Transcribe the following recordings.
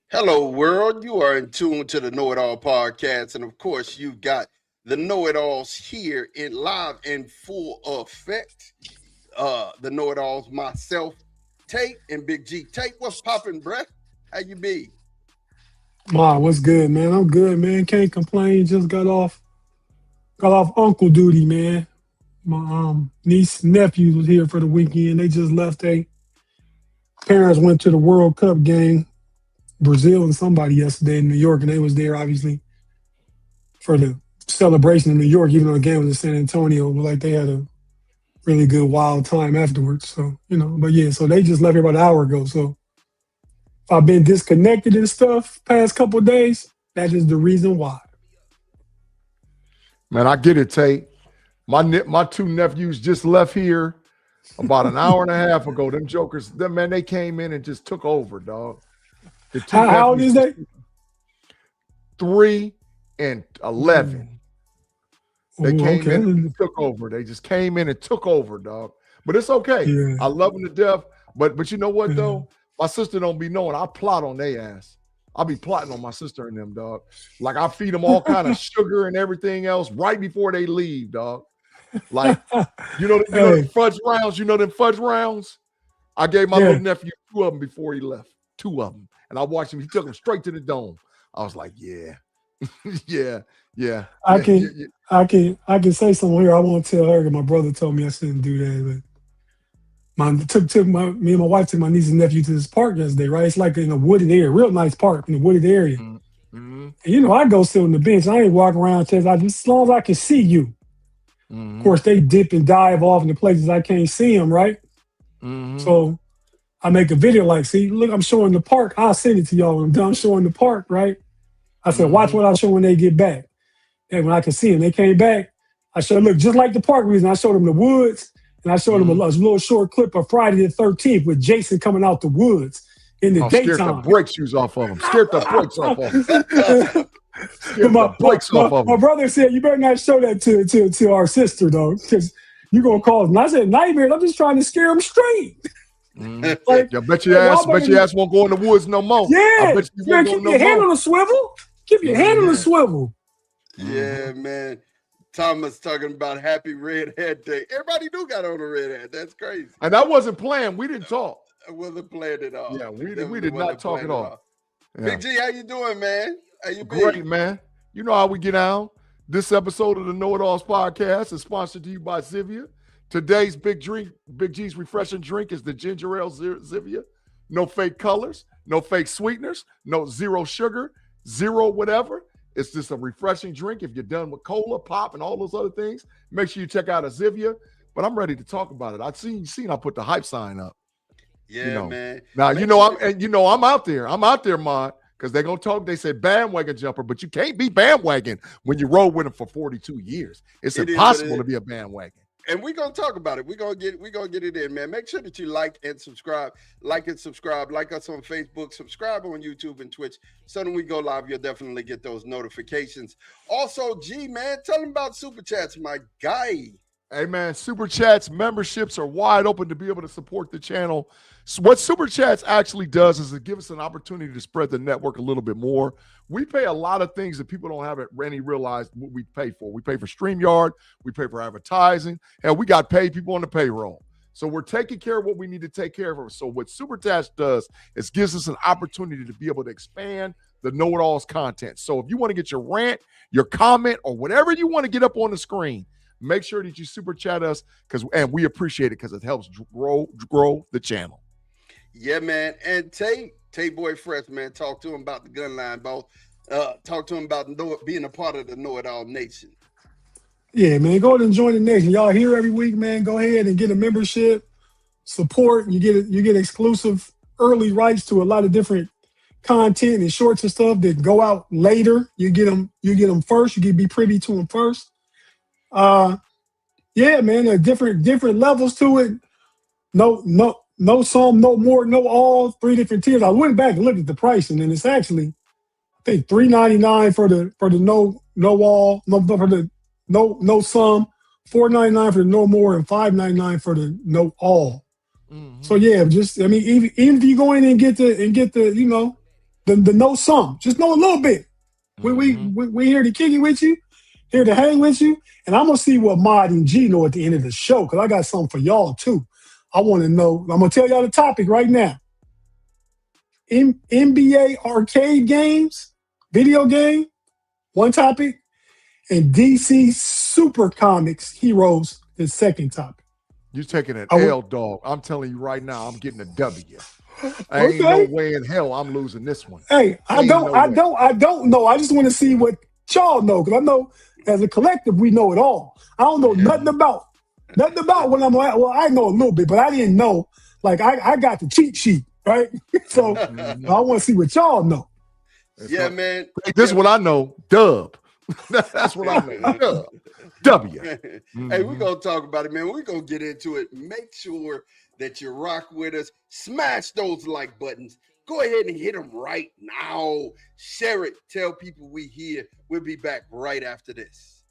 Hello, world. You are in tune to the Know It All podcast. And of course, you've got the Know It Alls here in live in full effect. The Know It Alls, myself, Tate, and Big G. Tate, what's popping, bruh? How you be? Ma, what's good, man? I'm good, man. Can't complain. Just got off uncle duty, man. My niece and nephews was here for the weekend. They just left. They parents went to the World Cup game, Brazil and somebody yesterday in New York, and they was there obviously for the celebration in New York, even though the game was in San Antonio. But like they had a really good wild time afterwards. So, but yeah, so they just left here about an hour ago. So if I've been disconnected and stuff past couple of days, that is the reason why. Man, I get it, Tate. My two nephews just left here about an hour and a half ago. Them jokers, they came in and just took over, dog. How old is they? 3 and 11. They came okay. in and took over. They just came in and took over, dog. But it's okay. Yeah. I love them to death. But you know what, though? My sister don't be knowing. I plot on their ass. I'll be plotting on my sister and them, dog. Like I feed them all kind of sugar and everything else right before they leave, dog. Like, the fudge rounds, them fudge rounds? I gave my little nephew 2 of them before he left. 2 of them. And I watched him. He took them straight to the dome. I was like, yeah. yeah. I can say something here. I won't tell her because my brother told me I shouldn't do that. But me and my wife took my niece and nephew to this park yesterday, right? It's like in a wooded area, real nice park in a wooded area. Mm-hmm. And I go sit on the bench. I ain't walking around just as long as I can see you. Mm-hmm. Of course, they dip and dive off in the places I can't see them, right? Mm-hmm. So I make a video like, see, look, I'm showing the park. I'll send it to y'all when I'm done showing the park, right? I said, watch what I show when they get back. And when I can see them, they came back. I showed, look, just like the park reason, I showed them the woods. And I showed them a little short clip of Friday the 13th with Jason coming out the woods in the daytime. Scared the brake shoes off of him. Scared the brakes off of him. My brother said, you better not show that to our sister, though, because you're going to cause them. I said, nightmares. I'm just trying to scare them straight. Like, I bet your ass won't go in the woods no more. Yeah, man, keep your hand on the swivel. Keep your hand on the swivel. Yeah, man. Thomas talking about happy red hat day. Everybody do got on a red hat. That's crazy. And I wasn't playing. We didn't talk. I wasn't playing at all. Yeah, we did not talk at all. Yeah. Big G, how you doing, man? How you been? Great, man. You know how we get out. This episode of the Know It Alls podcast is sponsored to you by Zivia. Today's Big G's refreshing drink is the ginger ale Zivia. No fake colors, no fake sweeteners, no zero sugar, zero whatever. It's just a refreshing drink. If you're done with cola, pop, and all those other things, make sure you check out a Zivia. But I'm ready to talk about it. I seen I put the hype sign up. Yeah, man. Now I'm out there. I'm out there, Mod, because they're gonna talk. They say bandwagon jumper, but you can't be bandwagon when you roll with them for 42 years. It's impossible to be a bandwagon. And we're gonna talk about it. We're gonna get it in, man. Make sure that you like and subscribe. Like us on Facebook, subscribe on YouTube and Twitch. So when we go live, you'll definitely get those notifications. Also, G, man, tell them about Super Chats, my guy. Hey, man, Super Chats memberships are wide open to be able to support the channel. So what Super Chats actually does is it gives us an opportunity to spread the network a little bit more. We pay a lot of things that people don't have any realized what we pay for. We pay for StreamYard. We pay for advertising. And we got paid people on the payroll. So we're taking care of what we need to take care of. So what Super Chats does is gives us an opportunity to be able to expand the Know It Alls content. So if you want to get your rant, your comment, or whatever you want to get up on the screen, make sure that you super chat us and we appreciate it because it helps grow the channel. Yeah, man. And Tate Boy Fresh, man, talk to him about the gun line, boss. Talk to him about being a part of the Know It All Nation. Yeah, man, go ahead and join the nation. Y'all here every week, man. Go ahead and get a membership, support. You get exclusive early rights to a lot of different content and shorts and stuff that go out later. You get them first. You can be privy to them first. Yeah, man, there are different levels to it. No some, no more, no all, 3 different tiers. I went back and looked at the pricing, and it's actually, I think, $3.99 for the no all, for the no some, $4.99 for the no more, and $5.99 for the no all. Mm-hmm. So yeah, even if you go in and get the to know some, just know a little bit. We here to kick it with you, here to hang with you, and I'm gonna see what Mod and G know at the end of the show because I got something for y'all too. I want to know. I'm gonna tell y'all the topic right now. NBA arcade games, video game, one topic, and DC Super Comics heroes, the second topic. You're taking an L, dog. I'm telling you right now, I'm getting a W. Ain't no way in hell I'm losing this one. Hey, I don't know. I just want to see what y'all know because I know as a collective we know it all. I don't know nothing about when I'm like. Well, I know a little bit, but I didn't know. Like I got the cheat sheet, right? So I want to see what y'all know. Yeah, man. This is what I know. Dub. That's what I know. Dub. W. Hey, we're going to talk about it, man. We're going to get into it. Make sure that you rock with us. Smash those like buttons. Go ahead and hit them right now. Share it. Tell people we here. We'll be back right after this.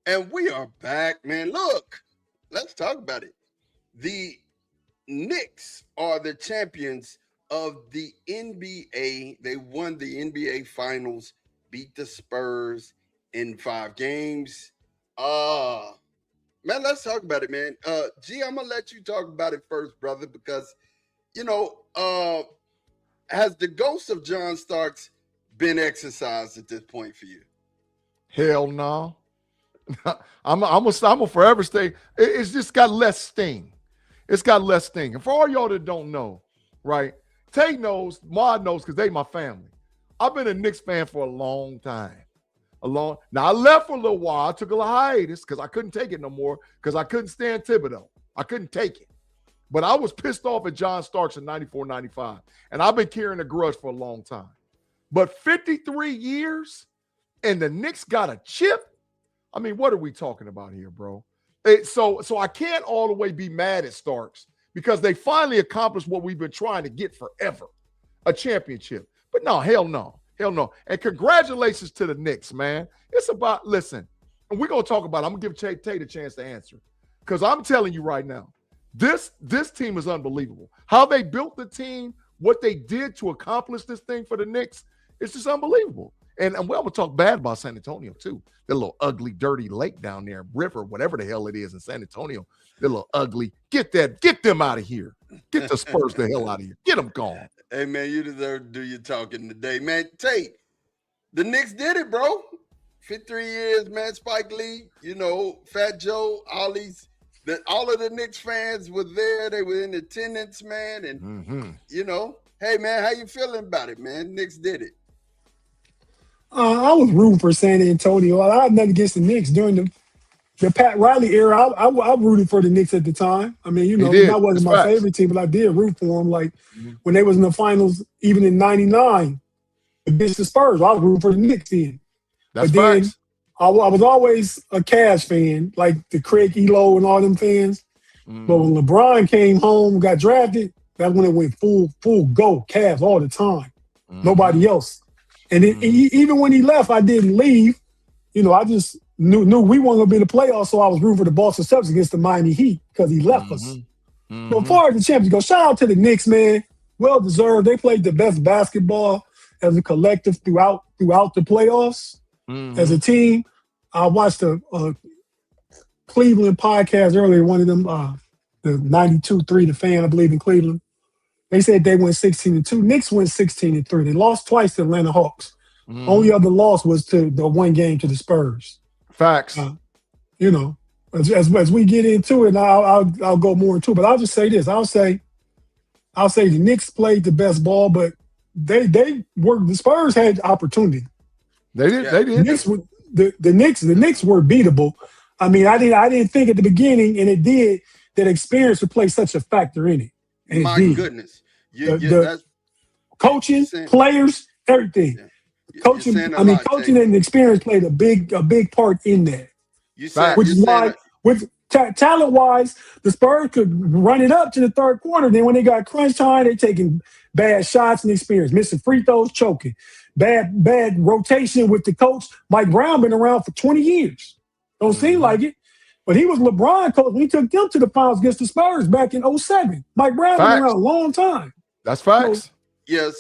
And we are back, man. Look, let's talk about it. The Knicks are the champions of the NBA. They won the NBA Finals, beat the Spurs in 5 games. Man, let's talk about it, man. G, I'm going to let you talk about it first, brother, because, has the ghost of John Starks been exercised at this point for you? Hell no. I'm gonna forever stay. It's just got less sting. It's got less sting. And for all y'all that don't know, right? Tate knows, Mod knows, because they my family. I've been a Knicks fan for a long time. Now I left for a little while. I took a little hiatus because I couldn't take it no more because I couldn't stand Thibodeau. I couldn't take it. But I was pissed off at John Starks in 94, 95. And I've been carrying a grudge for a long time. But 53 years and the Knicks got a chip? I mean, what are we talking about here, bro? So I can't all the way be mad at Starks because they finally accomplished what we've been trying to get forever, a championship. But no, hell no. Hell no. And congratulations to the Knicks, man. It's about, listen, and we're going to talk about it. I'm going to give Tate a chance to answer because I'm telling you right now, this team is unbelievable. How they built the team, what they did to accomplish this thing for the Knicks, it's just unbelievable. And I'm going to talk bad about San Antonio, too. That little ugly, dirty lake down there, river, whatever the hell it is in San Antonio. They're a little ugly. Get them out of here. Get the Spurs the hell out of here. Get them gone. Hey, man, you deserve to do your talking today. Man, Tate, the Knicks did it, bro. 53 years, man. Spike Lee, Fat Joe, all of the Knicks fans were there. They were in attendance, man. And, hey, man, how you feeling about it, man? Knicks did it. I was rooting for San Antonio. I had nothing against the Knicks during the Pat Riley era. I rooted for the Knicks at the time. I mean, that wasn't my favorite team, but I did root for them. Like when they was in the finals, even in '99 against the Spurs, I was rooting for the Knicks then. That's but then facts. I was always a Cavs fan, like the Craig Elo and all them fans. But when LeBron came home, got drafted, that's when it went full go Cavs all the time. Nobody else. And even when he left, I didn't leave. I just knew we weren't going to be in the playoffs, so I was rooting for the Boston Celtics against the Miami Heat because he left us. But as far as the champions go, shout out to the Knicks, man. Well deserved. They played the best basketball as a collective throughout the playoffs as a team. I watched a Cleveland podcast earlier, one of them, the 92-3, the fan, I believe, in Cleveland. They said they went 16-2. Knicks went 16-3. They lost twice to Atlanta Hawks. Only other loss was to the one game to the Spurs. Facts. as we get into it, and I'll go more into it. But I'll just say this: I'll say the Knicks played the best ball, but they were the Spurs had opportunity. They did. They did. The Knicks were beatable. I mean, I didn't think at the beginning, and it did, that experience would play such a factor in it. And My goodness. The coaching, players, everything. Yeah. Coaching and experience played a big part in that. Which is why, with talent-wise, the Spurs could run it up to the third quarter. Then when they got crunch time, they taking bad shots and experience, missing free throws, choking. Bad rotation with the coach. Mike Brown been around for 20 years. Don't seem like it. But he was LeBron coach when he took them to the finals against the Spurs back in 2007. Mike Brown been around a long time. That's facts.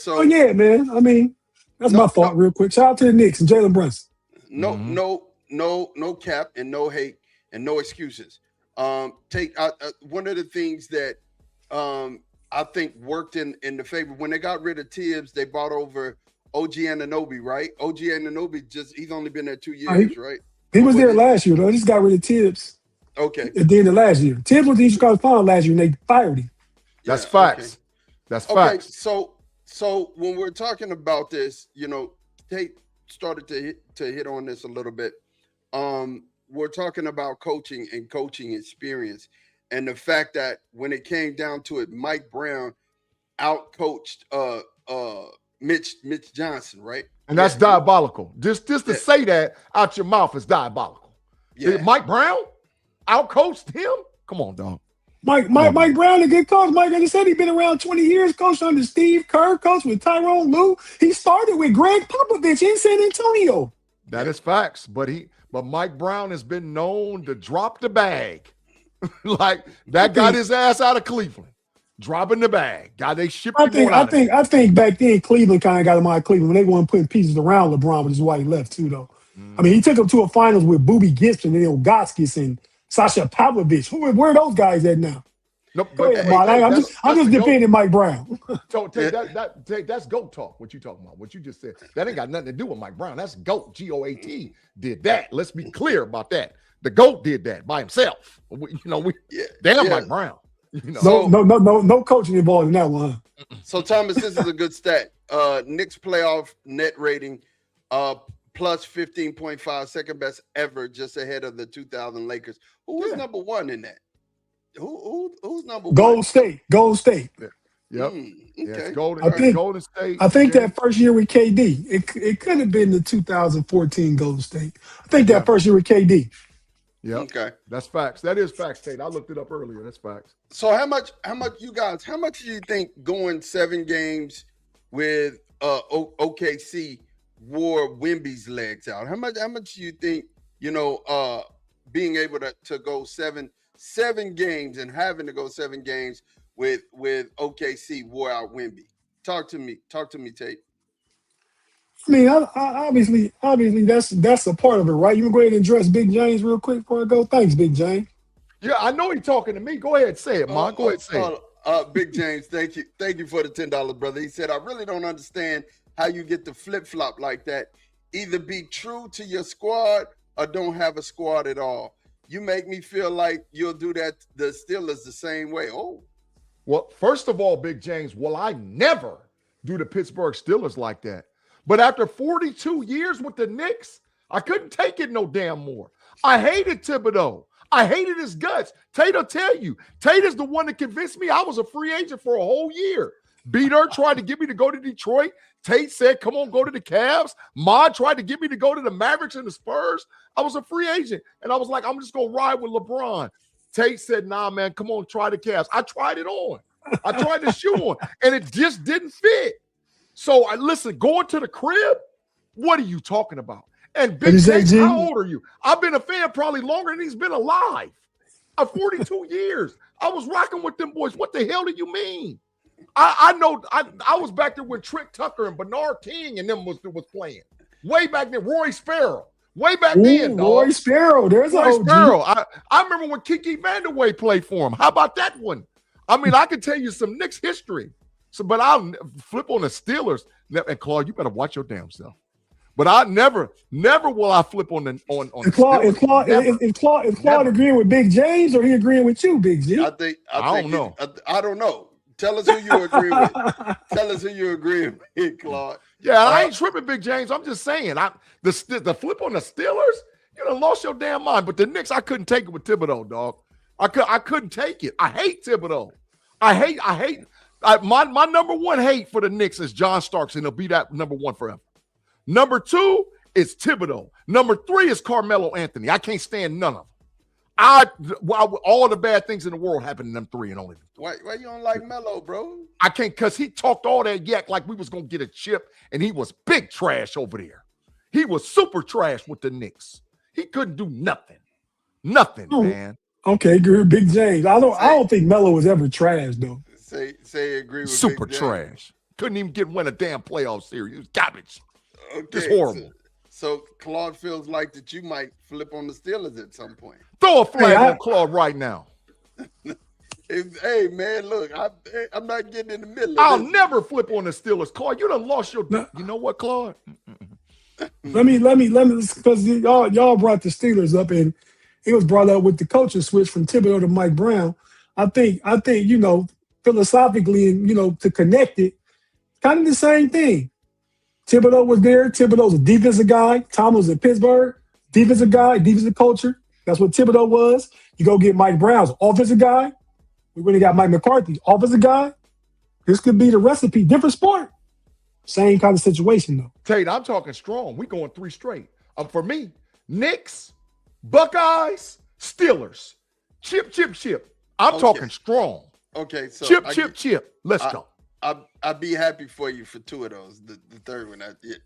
So yeah, man. I mean, that's my fault real quick. Shout out to the Knicks and Jalen Brunson. No cap and no hate and no excuses. Tate, one of the things that I think worked in the favor, when they got rid of Tibbs, they bought over OG Anunoby, right? OG Anunoby, he's only been there 2 years, right? He was there last year, though. They just got rid of Tibbs. Okay. At the end of last year. Tibbs was the Chicago final last year, and they fired him. That's facts. Okay. That's facts. So when we're talking about this, Tate started to hit on this a little bit. We're talking about coaching and coaching experience, and the fact that when it came down to it, Mike Brown outcoached Mitch Johnson, right? And that's diabolical. Just to say that out your mouth is diabolical. Yeah. Did Mike Brown outcoached him? Come on, dog. Mike Brown, a good coach. Mike, like I said, he's been around 20 years, coached under Steve Kerr, coached with Tyrone Lue. He started with Greg Popovich in San Antonio. That is facts. But Mike Brown has been known to drop the bag. Like that got his ass out of Cleveland. Dropping the bag. God, they shipped him out. I think back then Cleveland kind of got him out of Cleveland when they weren't putting pieces around LeBron, which is why he left too, though. I mean, he took him to a finals with Boobie Gibson and Ilgauskas and Sasha Pavlovich. Where are those guys at now? Nope. Go ahead, I'm just defending Mike Brown. So that's GOAT talk, what you talking about, what you just said. That ain't got nothing to do with Mike Brown. That's GOAT. GOAT did that. Let's be clear about that. The GOAT did that by himself. Mike Brown. No coaching involved in that one. So Thomas, this is a good stat. Knicks playoff net rating plus 15.5, second best ever, just ahead of the 2000 Lakers. Who was number one in that? Who's number one? Gold State. Yeah. Yep. Okay. Yes, Golden State. I think that first year with KD, it could have been the 2014 Golden State. I think that first year with KD. Yeah. Okay. That's facts. That is facts, Tate. I looked it up earlier. That's facts. So how much do you think going 7 games with OKC wore Wemby's legs out? How much do you think, being able to go seven games and having to go 7 games with OKC wore out Wemby? Talk to me, Tate. I mean, obviously, that's a part of it, right? You can go ahead and address Big James real quick before I go. Thanks, Big James. Yeah, I know he's talking to me. Go ahead, say it, man. Go ahead, say it. Big James, thank you for the $10, brother. He said, I really don't understand how you get to flip-flop like that. Either be true to your squad or don't have a squad at all. You make me feel like you'll do that the Steelers the same way. Oh. Well, first of all, Big James, I never do the Pittsburgh Steelers like that. But after 42 years with the Knicks, I couldn't take it no damn more. I hated Thibodeau. I hated his guts. Tate will tell you. Tate is the one that convinced me I was a free agent for a whole year. Beater tried to get me to go to Detroit. Tate said, come on, go to the Cavs. Ma tried to get me to go to the Mavericks and the Spurs. I was a free agent. And I was like, I'm just going to ride with LeBron. Tate said, nah, man, come on, try the Cavs. I tried it on. I tried the shoe on, and it just didn't fit. So, listen, going to the crib, what are you talking about? And Big James, how old are you? I've been a fan probably longer than he's been alive. 42 years. I was rocking with them boys. What the hell do you mean? I know I was back there when Trent Tucker and Bernard King and them was playing. Way back then, Roy Sparrow. Way back then, dog. Roy Sparrow. There's Roy Sparrow. I remember when Kiki Vandeweghe played for him. How about that one? I mean, I can tell you some Knicks history. So, but I'll flip on the Steelers. And Claude, you better watch your damn self. But I never will I flip on the on. Is Claude agreeing with Big James or he agreeing with you, Big G? I don't know. I don't know. Tell us who you agree with. Tell us who you agree with, Claude. Yeah, I ain't tripping, Big James. I'm just saying, the flip on the Steelers, you done lost your damn mind. But the Knicks, I couldn't take it with Thibodeau, dog. I couldn't take it. I hate Thibodeau. My number one hate for the Knicks is John Starks, and he'll be that number one forever. Number two is Thibodeau. Number three is Carmelo Anthony. I can't stand none of them. All the bad things in the world happen to them three and only them. Why you don't like Melo, bro? I can't, because he talked all that yak like we was going to get a chip, and he was big trash over there. He was super trash with the Knicks. He couldn't do nothing. Nothing, man. Okay, good. Big James. I don't think Melo was ever trash, though. Say agree with super Big trash. Couldn't even win a damn playoff series. It was garbage. Okay, just horrible. So Claude feels like that you might flip on the Steelers at some point. Throw a flag on Claude right now. Hey, man, look, I'm not getting in the middle of I'll this. never flip on the Steelers. Claude, you done lost your You know what, Claude? Let me, because y'all brought the Steelers up, and it was brought up with the coaching switch from Thibodeau to Mike Brown. I think, philosophically, and, to connect it, kind of the same thing. Thibodeau was there. Thibodeau's a defensive guy. Tom was in Pittsburgh. Defensive guy, defensive culture. That's what Thibodeau was. You go get Mike Brown's offensive guy. We really got Mike McCarthy, offensive guy. This could be the recipe. Different sport. Same kind of situation, though. Tate, I'm talking strong. We going three straight. For me, Knicks, Buckeyes, Steelers. Chip. I'm talking strong. Okay, so chip. Let's go. I'd be happy for you for two of those. The third one,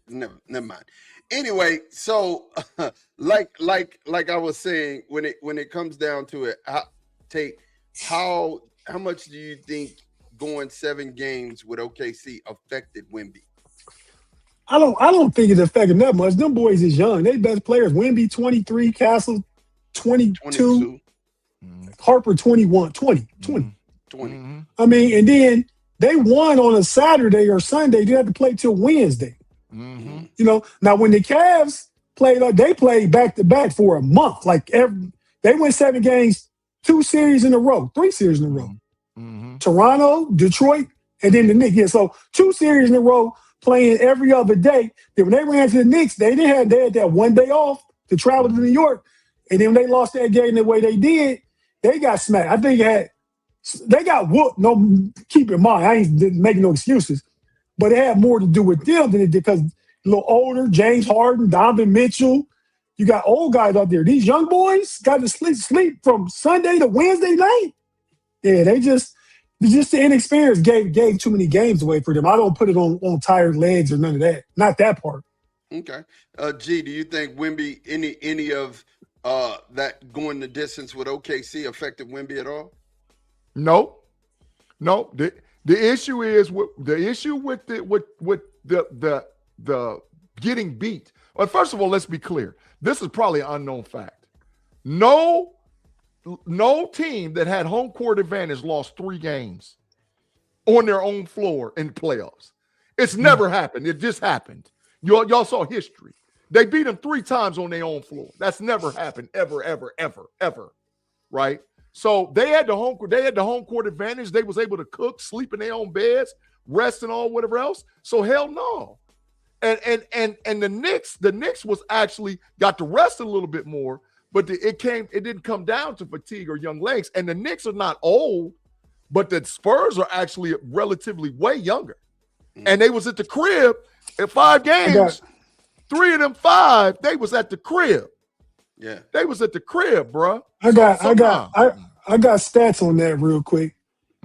never mind. Anyway, so like I was saying, when it comes down to it, Tate, how much do you think going 7 games with OKC affected Wemby? I don't think it affected that much. Them boys is young. They best players. Wemby 23, Castle 22. Harper 21, 20. Mm-hmm. I mean, and then they won on a Saturday or Sunday. They had to play till Wednesday. Mm-hmm. Now when the Cavs played, they played back to back for a month. They went 7 games, 3 series in a row. Mm-hmm. Toronto, Detroit, and then the Knicks. Yeah, so 2 series in a row playing every other day. Then when they ran to the Knicks, they had that one day off to travel to New York. And then when they lost that game the way they did, they got smacked. I think they got whooped. No, keep in mind, I ain't making no excuses. But it had more to do with them than it did because a little older, James Harden, Donovan Mitchell. You got old guys out there. These young boys got to sleep from Sunday to Wednesday night. Yeah, they just the inexperience gave too many games away for them. I don't put it on tired legs or none of that. Not that part. Okay. G, do you think Wemby, any of that going the distance with OKC affected Wemby at all? No. The issue is with the getting beat. Well, first of all, let's be clear. This is probably an unknown fact. No team that had home court advantage lost 3 games on their own floor in the playoffs. It's never happened. It just happened. Y'all saw history. They beat them 3 times on their own floor. That's never happened ever. Right? So they had the home court advantage. They was able to cook, sleep in their own beds, rest and all whatever else. So hell no. And the Knicks was actually got to rest a little bit more, but it didn't come down to fatigue or young legs. And the Knicks are not old, but the Spurs are actually relatively way younger. And they was at the crib in 5 games. 3 of them 5, they was at the crib. Yeah, they was at the crib, bro. I got stats on that real quick.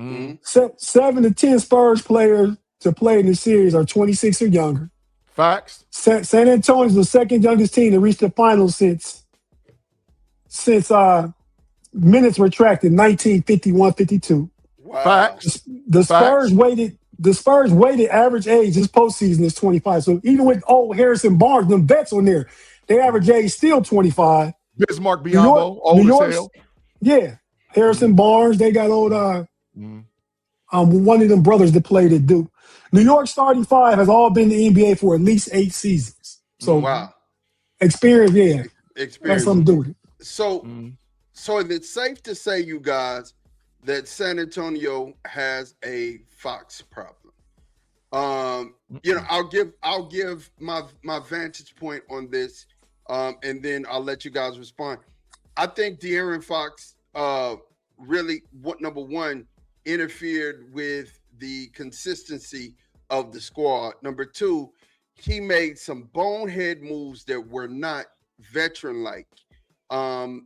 Mm-hmm. 7 to 10 Spurs players to play in the series are 26 or younger. Facts. San Antonio's the second youngest team to reach the finals since minutes retracted 1951-52. Wow. Facts. The Spurs weighted average age this postseason is 25. So even with old Harrison Barnes, them vets on there, their average age still 25. Bismarck Biyombo, old as hell. Yeah. Harrison Barnes, they got old one of them brothers that played at Duke. New York's starting 5 has all been in the NBA for at least 8 seasons. So wow, experience, yeah, experience. that's something to do with it. So, so is it safe to say, you guys, that San Antonio has a Fox problem? You know, I'll give my vantage point on this, and then I'll let you guys respond. I think De'Aaron Fox really, number one, interfered with the consistency of the squad. Number two, he made some bonehead moves that were not veteran-like. And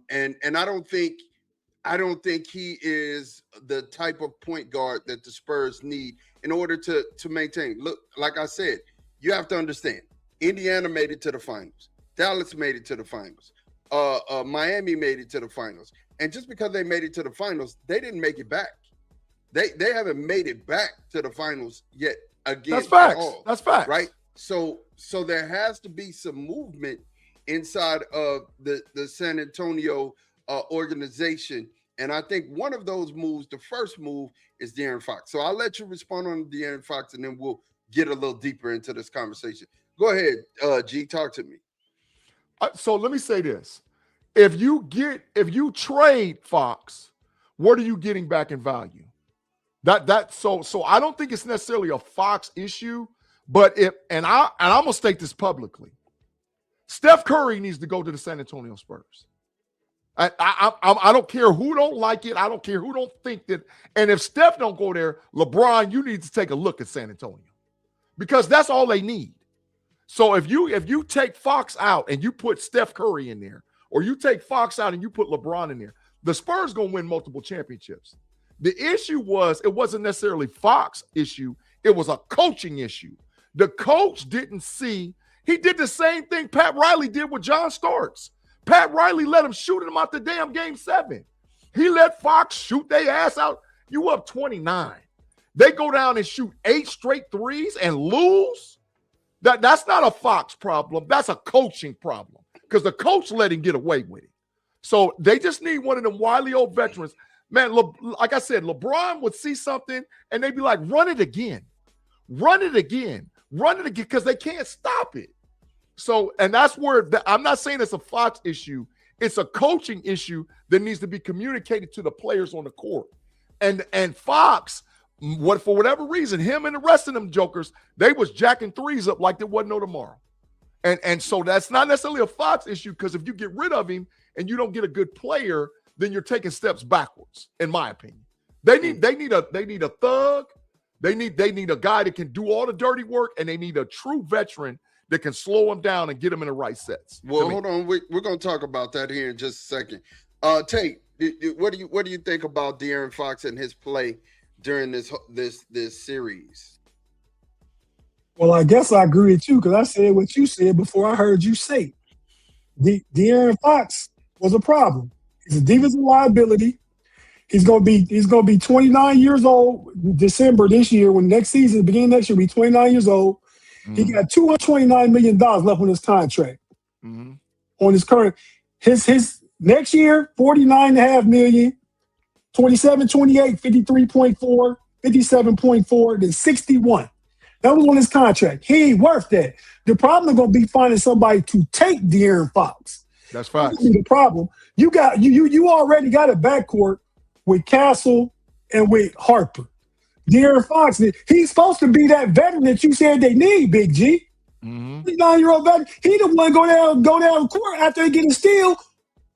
I don't think he is the type of point guard that the Spurs need in order to maintain. Look, like I said, you have to understand, Indiana made it to the finals. Dallas made it to the finals. Miami made it to the finals. And just because they made it to the finals, they didn't make it back. They haven't made it back to the finals yet again. That's facts. That's facts. Right? So there has to be some movement inside of the San Antonio organization. And I think one of those moves, the first move, is De'Aaron Fox. So I'll let you respond on De'Aaron Fox, and then we'll get a little deeper into this conversation. Go ahead, G, talk to me. So let me say this. If you trade Fox, what are you getting back in value? So I don't think it's necessarily a Fox issue, but I'm gonna state this publicly. Steph Curry needs to go to the San Antonio Spurs. I don't care who don't like it. I don't care who don't think that. And if Steph don't go there, LeBron, you need to take a look at San Antonio, because that's all they need. So if you take Fox out and you put Steph Curry in there, or you take Fox out and you put LeBron in there, the Spurs gonna win multiple championships. The issue it wasn't necessarily Fox issue. It was a coaching issue. The coach didn't see. He did the same thing Pat Riley did with John Starks. Pat Riley let him shoot him out the damn game 7. He let Fox shoot their ass out. You up 29. They go down and shoot 8 straight threes and lose. That's not a Fox problem. That's a coaching problem, because the coach let him get away with it. So they just need one of them wily old veterans. Man, like I said, LeBron would see something and they'd be like, run it again, because they can't stop it. So, and that's where I'm not saying it's a Fox issue. It's a coaching issue that needs to be communicated to the players on the court. And Fox, for whatever reason, him and the rest of them jokers, they was jacking threes up like there wasn't no tomorrow. And so that's not necessarily a Fox issue, because if you get rid of him and you don't get a good player, then you're taking steps backwards, in my opinion. They need a thug. They need a guy that can do all the dirty work, and they need a true veteran that can slow them down and get them in the right sets. Well, hold on. We're going to talk about that here in just a second. Tate, what do you think about De'Aaron Fox and his play during this series? Well, I guess I agree with you, because I said what you said before I heard you say. De'Aaron Fox was a problem. He's a defensive liability. He's gonna be 29 years old December this year. When beginning next year, he'll be 29 years old. Mm-hmm. He got $229 million left on his contract. Mm-hmm. On his current, his next year, $49.5 million, 27, 28, 53.4, 57.4, then 61. That was on his contract. He ain't worth that. The problem is going to be finding somebody to take De'Aaron Fox. That's Fox. That's the problem. You already got a backcourt with Castle and with Harper. De'Aaron Fox, he's supposed to be that veteran that you said they need, Big G. 9-year-old veteran. He the one go down the court after they get a steal,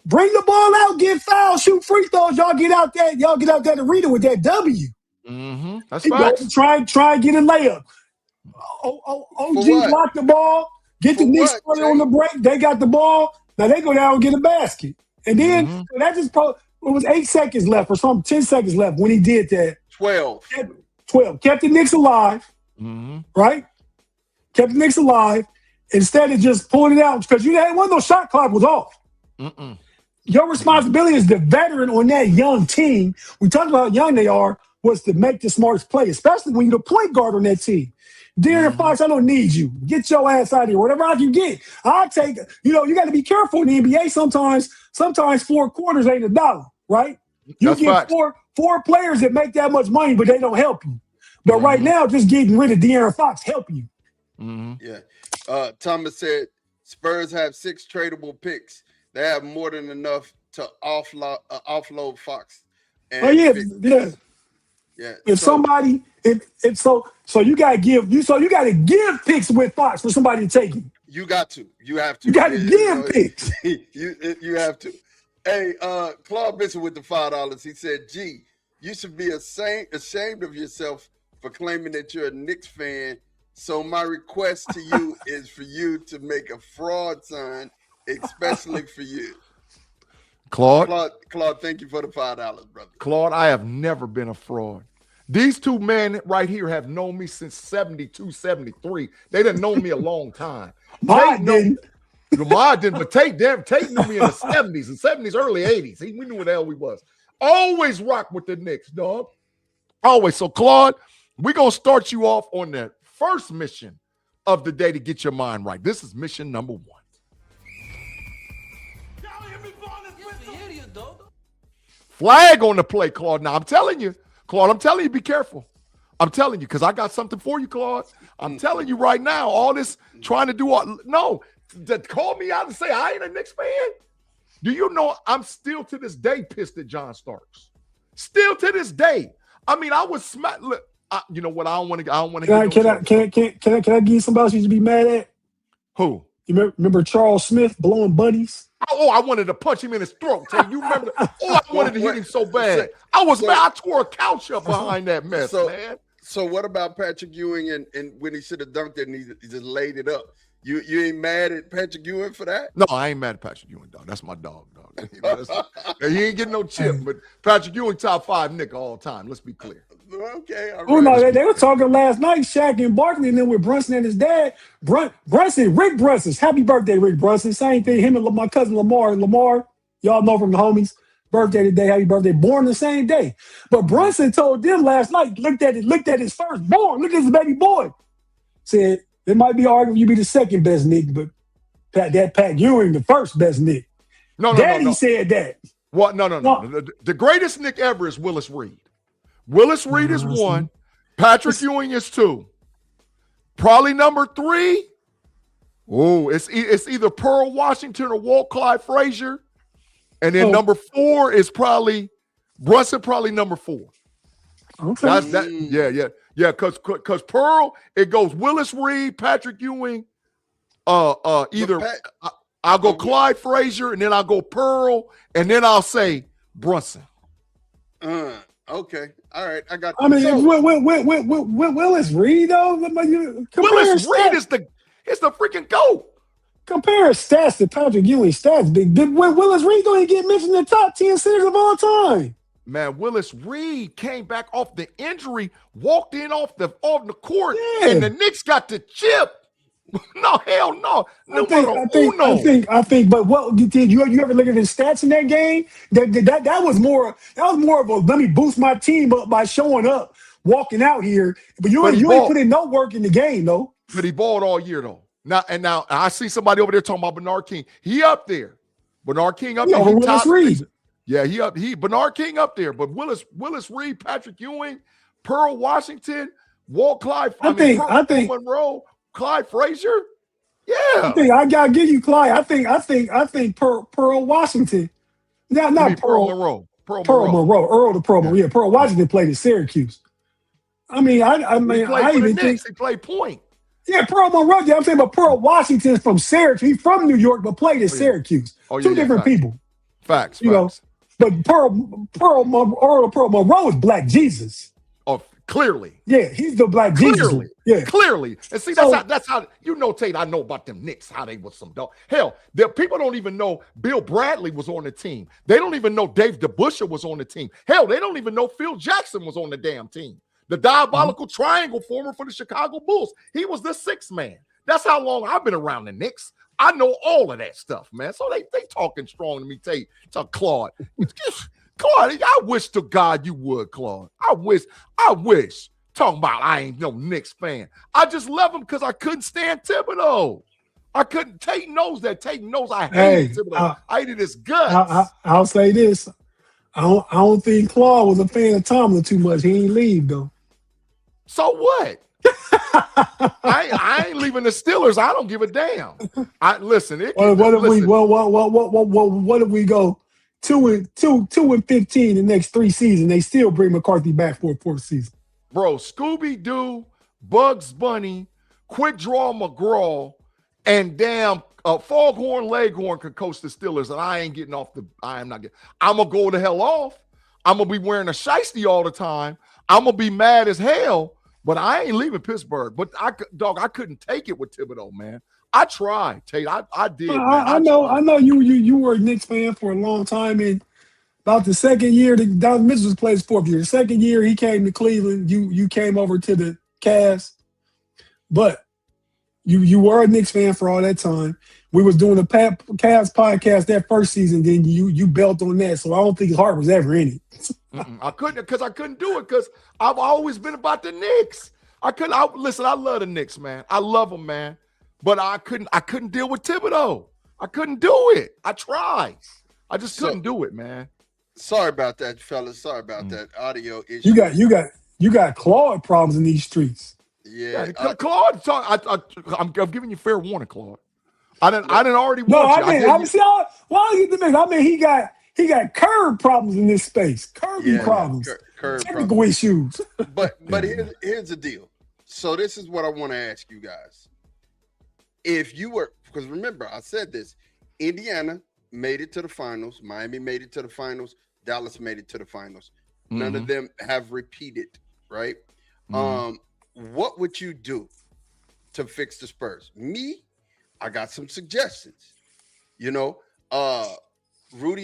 bring the ball out, get fouled, shoot free throws. Y'all get out there to read it with that W. Mm-hmm. That's Fox. Try and get a layup. OG block the ball, get the Knicks on the break. They got the ball. Now they go down and get a basket. And then that just it was 8 seconds left or something, 10 seconds left when he did that. 12. Kept the Knicks alive, right? Kept the Knicks alive instead of just pulling it out, because you had one of those shot clock was off. Your responsibility as the veteran on that young team, we talked about how young they are, was to make the smartest play, especially when you're the point guard on that team. De'Aaron Fox, I don't need you. Get your ass out of here. Whatever I can get, I'll take it. You got to be careful in the NBA. Sometimes 4 quarters ain't $1, right? You That's get facts. four players that make that much money, but they don't help you. But right now, just getting rid of De'Aaron Fox help you. Yeah. Thomas said Spurs have 6 tradable picks. They have more than enough to offload Fox. Oh yeah, yeah. Yeah. If somebody, if so you gotta give picks with Fox for somebody to take him. You got to. You have to. You gotta give picks. You have to. Hey, Claude Benson with the $5. He said, "Gee, you should be ashamed of yourself for claiming that you're a Knicks fan. So my request to you is for you to make a fraud sign, especially for you." Claude, thank you for the $5, brother. Claude, I have never been a fraud. These two men right here have known me since 72, 73. They done known me a long time. Mine didn't, but Tate knew me in the 70s, early 80s. We knew what the hell we was. Always rock with the Knicks, dog. Always. So, Claude, we're going to start you off on the first mission of the day to get your mind right. This is mission number 1. Flag on the play, Claude. Now, I'm telling you, be careful. I'm telling you, because I got something for you, Claude. I'm telling you right now, all this trying to do call me out and say I ain't a Knicks fan. Do you know I'm still to this day pissed at John Starks? Still to this day. I mean, I was smacked. Look, you know what? I don't want to. Can I give you somebody else you should be mad at? Who? You remember Charles Smith blowing bunnies? Oh, I wanted to punch him in his throat. You remember? I wanted to hit him so bad. I was mad. I tore a couch up behind that mess, man. So what about Patrick Ewing and when he should have dunked it and he just laid it up? You ain't mad at Patrick Ewing for that? No, I ain't mad at Patrick Ewing, dog. That's my dog. He ain't getting no chip, but Patrick Ewing top 5 Knick all time. Let's be clear. Okay. All right. Oh no, they were talking last night, Shaq and Barkley, and then with Brunson and his dad, Rick Brunson. Happy birthday, Rick Brunson. Same thing. Him and my cousin Lamar, y'all know from the homies. Birthday today, happy birthday. Born the same day. But Brunson told them last night, looked at his firstborn, look at his baby boy. Said it might be arguing you be the second best Knick, but Pat Ewing the first best Knick. Daddy said that. What? No. The greatest Knick ever is Willis Reed. Willis Reed is 1. Patrick Ewing is 2. Probably number 3. Oh, it's either Pearl Washington or Walt Clyde Frazier. And then number 4 is probably Brunson, probably number 4. Okay. Yeah, because Pearl, it goes Willis Reed, Patrick Ewing, either I'll go Clyde Frazier, and then I'll go Pearl, and then I'll say Brunson. Okay. All right. I got I mean, Willis Reed, though? Willis Reed is the freaking GOAT. Compare stats to Patrick Ewing stats. Willis Reed don't even get mentioned in the top 10 centers of all time. Man, Willis Reed came back off the injury, walked in off the court, and the Knicks got the chip. No, hell no. I think. But what did you ever look at his stats in that game? That was more of a let me boost my team up by showing up, walking out here. But you ain't put in no work in the game though. But he balled all year though. Now I see somebody over there talking about Bernard King. He up there. Bernard King up there. Willis Reed. Yeah, Bernard King up there. But Willis Reed, Patrick Ewing, Pearl Washington, Walt Clyde. I think Monroe. Clyde Frazier? Yeah. I gotta give you Clyde. I think Pearl Washington. Not Pearl Monroe. Pearl Monroe. Earl to Pearl Monroe. Yeah, Pearl Washington played at Syracuse. I mean, he played point. Yeah, Pearl Monroe. Yeah, I'm saying, but Pearl Washington's from Syracuse. He's from New York, but played at Syracuse. Two different people. Facts. You know, but Pearl Monroe is Black Jesus. Oh, clearly. Yeah, he's the Black Jesus. Yeah, clearly. And see, that's how you know, Tate. I know about them Knicks, how they was some dog. Hell, people don't even know Bill Bradley was on the team. They don't even know Dave DeBusschere was on the team. Hell, they don't even know Phil Jackson was on the damn team. The diabolical triangle former for the Chicago Bulls. He was the 6th man. That's how long I've been around the Knicks. I know all of that stuff, man. So they talking strong to me, Tate. Tell Claude. Claude, I wish to God you would, Claude. I wish. Talking about I ain't no Knicks fan. I just love him because I couldn't stand Thibodeau. I couldn't. Tate knows that. Tate knows I hated Thibodeau. I hated his guts. I'll say this. I don't think Claude was a fan of Tomlin too much. He ain't leave though. So what? I ain't leaving the Steelers. I don't give a damn. Listen. What if we go 2-15 the next 3 seasons? They still bring McCarthy back for a 4th season. Bro, Scooby-Doo, Bugs Bunny, Quick Draw McGraw, and damn Foghorn Leghorn could coach the Steelers, and I ain't getting off the. I'm not getting. I'm gonna go the hell off. I'm gonna be wearing a shiesty all the time. I'm gonna be mad as hell. But I ain't leaving Pittsburgh. But I couldn't take it with Thibodeau, man. I tried, Tate. I did. I know you were a Knicks fan for a long time, and about the second year, Donovan Mitchell played his 4th year. The second year he came to Cleveland, you came over to the Cavs. But you were a Knicks fan for all that time. We was doing a Cavs podcast that first season, then you built on that. So I don't think his heart was ever in it. I couldn't do it because I've always been about the Knicks. Listen, I love the Knicks, man. I love them, man. But I couldn't deal with Thibodeau. I couldn't do it. I tried. I just couldn't do it, man. Sorry about that, fellas. Sorry about that audio issue. You got Claude problems in these streets. Yeah, Claude. I'm giving you fair warning, Claude. I didn't already. Why you the mix? I mean, he got curb problems in this space. Curbing problems. Technical issues. But here's the deal. So this is what I want to ask you guys. If you were, because remember, I said this, Indiana made it to the finals. Miami made it to the finals. Dallas made it to the finals. None of them have repeated, right? What would you do to fix the Spurs? Me, I got some suggestions. Rudy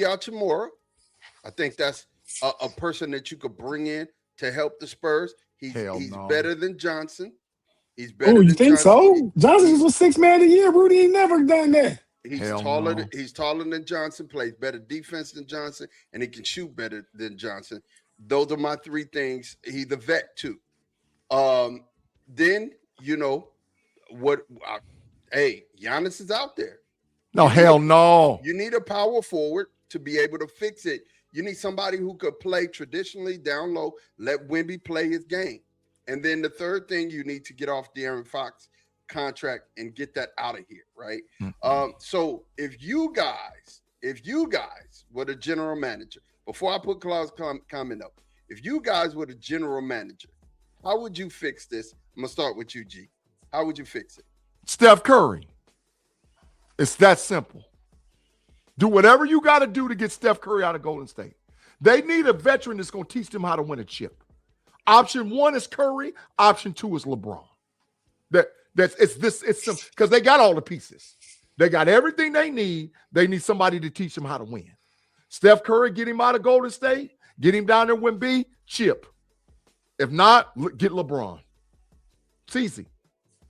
Hachimura, I think that's a person that you could bring in to help the Spurs. He's better than Johnson. He's better. Oh, you than think Johnson. so? Johnson was 6th man of the year. Rudy ain't never done that. He's taller than Johnson, plays better defense than Johnson, and he can shoot better than Johnson. Those are my 3 things. He's the vet too. Then Giannis is out there. No, hell no. You need a power forward to be able to fix it. You need somebody who could play traditionally down low, let Wemby play his game. And then the third thing, you need to get off De'Aaron Fox contract and get that out of here, right? So if you guys were the general manager, before I put Claude's comment up, if you guys were the general manager, how would you fix this? I'm going to start with you, G. How would you fix it? Steph Curry. It's that simple. Do whatever you got to do to get Steph Curry out of Golden State. They need a veteran that's going to teach them how to win a chip. Option 1 is Curry. Option 2 is LeBron. It's simple because they got all the pieces. They got everything they need. They need somebody to teach them how to win. Steph Curry, get him out of Golden State. Get him down there with B, chip. If not, get LeBron. It's easy.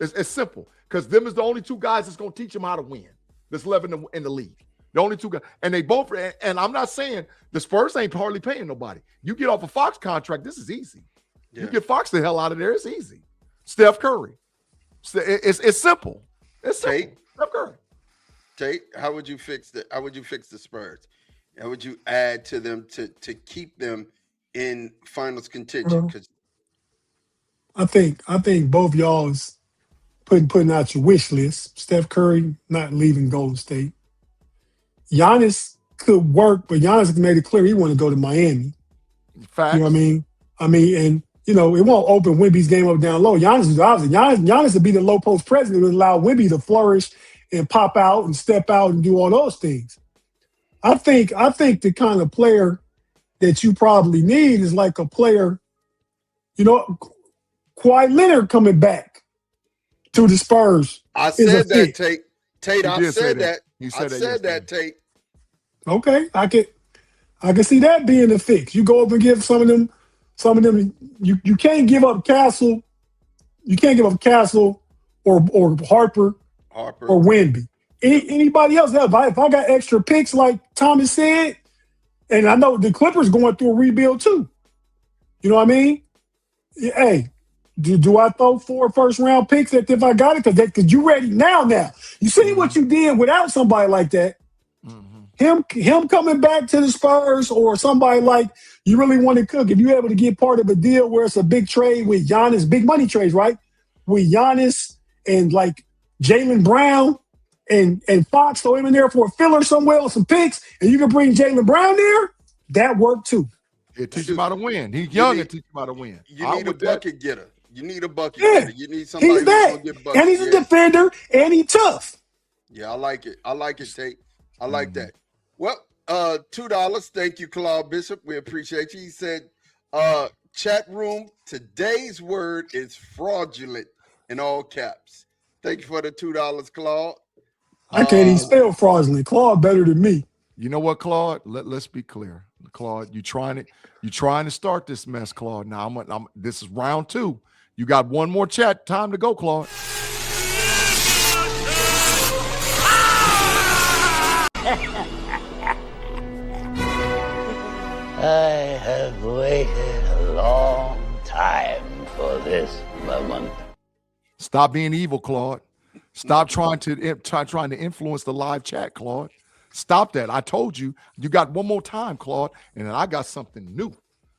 It's simple because them is the only 2 guys that's going to teach them how to win. That's left in the league. The only 2 guys. And they both, and I'm not saying the Spurs ain't hardly paying nobody. You get off a Fox contract, this is easy. Yeah. You get Fox the hell out of there, it's easy. Steph Curry. It's simple. It's simple. Tate, Steph Curry. Tate, how would you fix the Spurs? How would you add to them to keep them in finals contention? Because I think both y'all is putting out your wish list. Steph Curry not leaving Golden State. Giannis could work, but Giannis made it clear he want to go to Miami. Facts. You know what I mean? And it won't open Wemby's game up down low. Giannis would be the low post president and allow Wemby to flourish and pop out and step out and do all those things. I think the kind of player that you probably need is like a player, Kawhi Leonard coming back to the Spurs. I said that, Tate. I said that. You said I said that, Tate. Okay, I can see that being a fix. You go up and give some of them. You can't give up Castle. You can't give up Castle or Harper or Wemby. Anybody else? If I got extra picks like Thomas said, and I know the Clippers going through a rebuild too. You know what I mean? Hey, do I throw 4 first-round picks if I got it? Because you ready now. You see what you did without somebody like that. Him coming back to the Spurs or somebody like you really want to cook. If you're able to get part of a deal where it's a big trade with Giannis, big money trades, right? with Giannis and like Jalen Brown and Fox, throw him in there for a filler somewhere on some picks, and you can bring Jalen Brown there, that worked too. It teach him how to win. He's young and teach him how to win. You need a bucket getter. You need a bucket getter. You need somebody he's who's that. gonna get buckets. And he's a defender, and he's tough. Yeah, I like it. I like it, Tate. I like that. Well, $2. Thank you, Claude Bishop. We appreciate you. He said, chat room, today's word is fraudulent in all caps. Thank you for the $2, Claude. I can't even spell fraudulent. Claude better than me. You know what, Claude? Let's be clear. Claude, you trying to start this mess, Claude. Now this is round 2. You got one more chat. Time to go, Claude. I have waited a long time for this moment. Stop being evil, Claude. Stop trying to influence the live chat, Claude. Stop that. I told you, you got one more time, Claude, and then I got something new.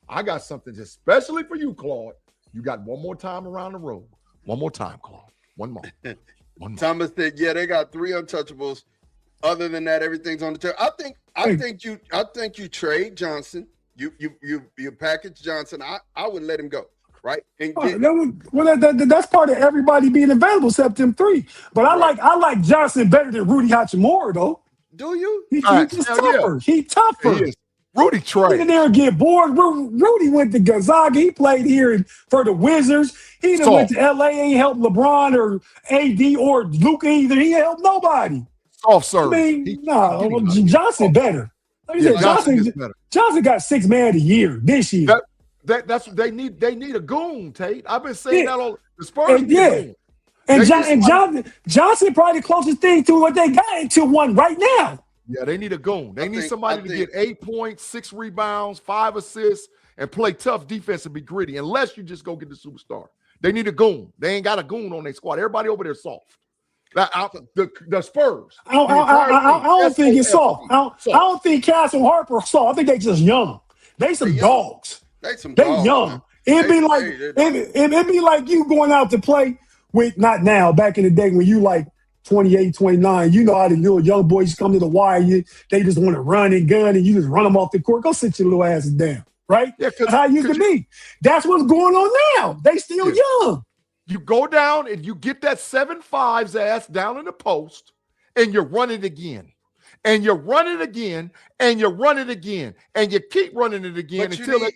I got something especially for you, Claude. You got one more time around the road. One more time, Claude. One more. Thomas said, yeah, they got 3 untouchables. Other than that, everything's on the table. I think you trade Johnson. You package Johnson. I would let him go. Right. And that's part of everybody being available except them 3. But I like Johnson better than Rudy Hachimura, though. Do you? He's just tougher. Yeah. He's tougher. He is. Rudy trade. Get in there and get bored. Rudy went to Gonzaga. He played here for the Wizards. He done went to LA. Ain't helped LeBron or AD or Luka either. He ain't helped nobody. Soft serve. I mean, Johnson better. Like I said, Johnson got 6th man of the year this year. That's what they need. They need a goon, Tate. I've been saying that all the Spurs. And Johnson probably the closest thing to what they got into one right now. Yeah, they need a goon. They need somebody to get 8 points, 6 rebounds, 5 assists, and play tough defense and be gritty. Unless you just go get the superstar, they need a goon. They ain't got a goon on their squad. Everybody over there soft. The Spurs. I don't think it's soft. I don't think Cass and Harper are soft. I think they just young. They some dogs. They young. It'd be like you going out to play with, not now, back in the day when you like 28, 29. You know how the little young boys come to the wire. They just want to run and gun, and you just run them off the court. Go sit your little asses down, right? Yeah, that's how it used to be. That's what's going on now. They still young. You go down and you get that 7'5's ass down in the post, and you're running again. And you're running again, and you're running again, and you keep running it again but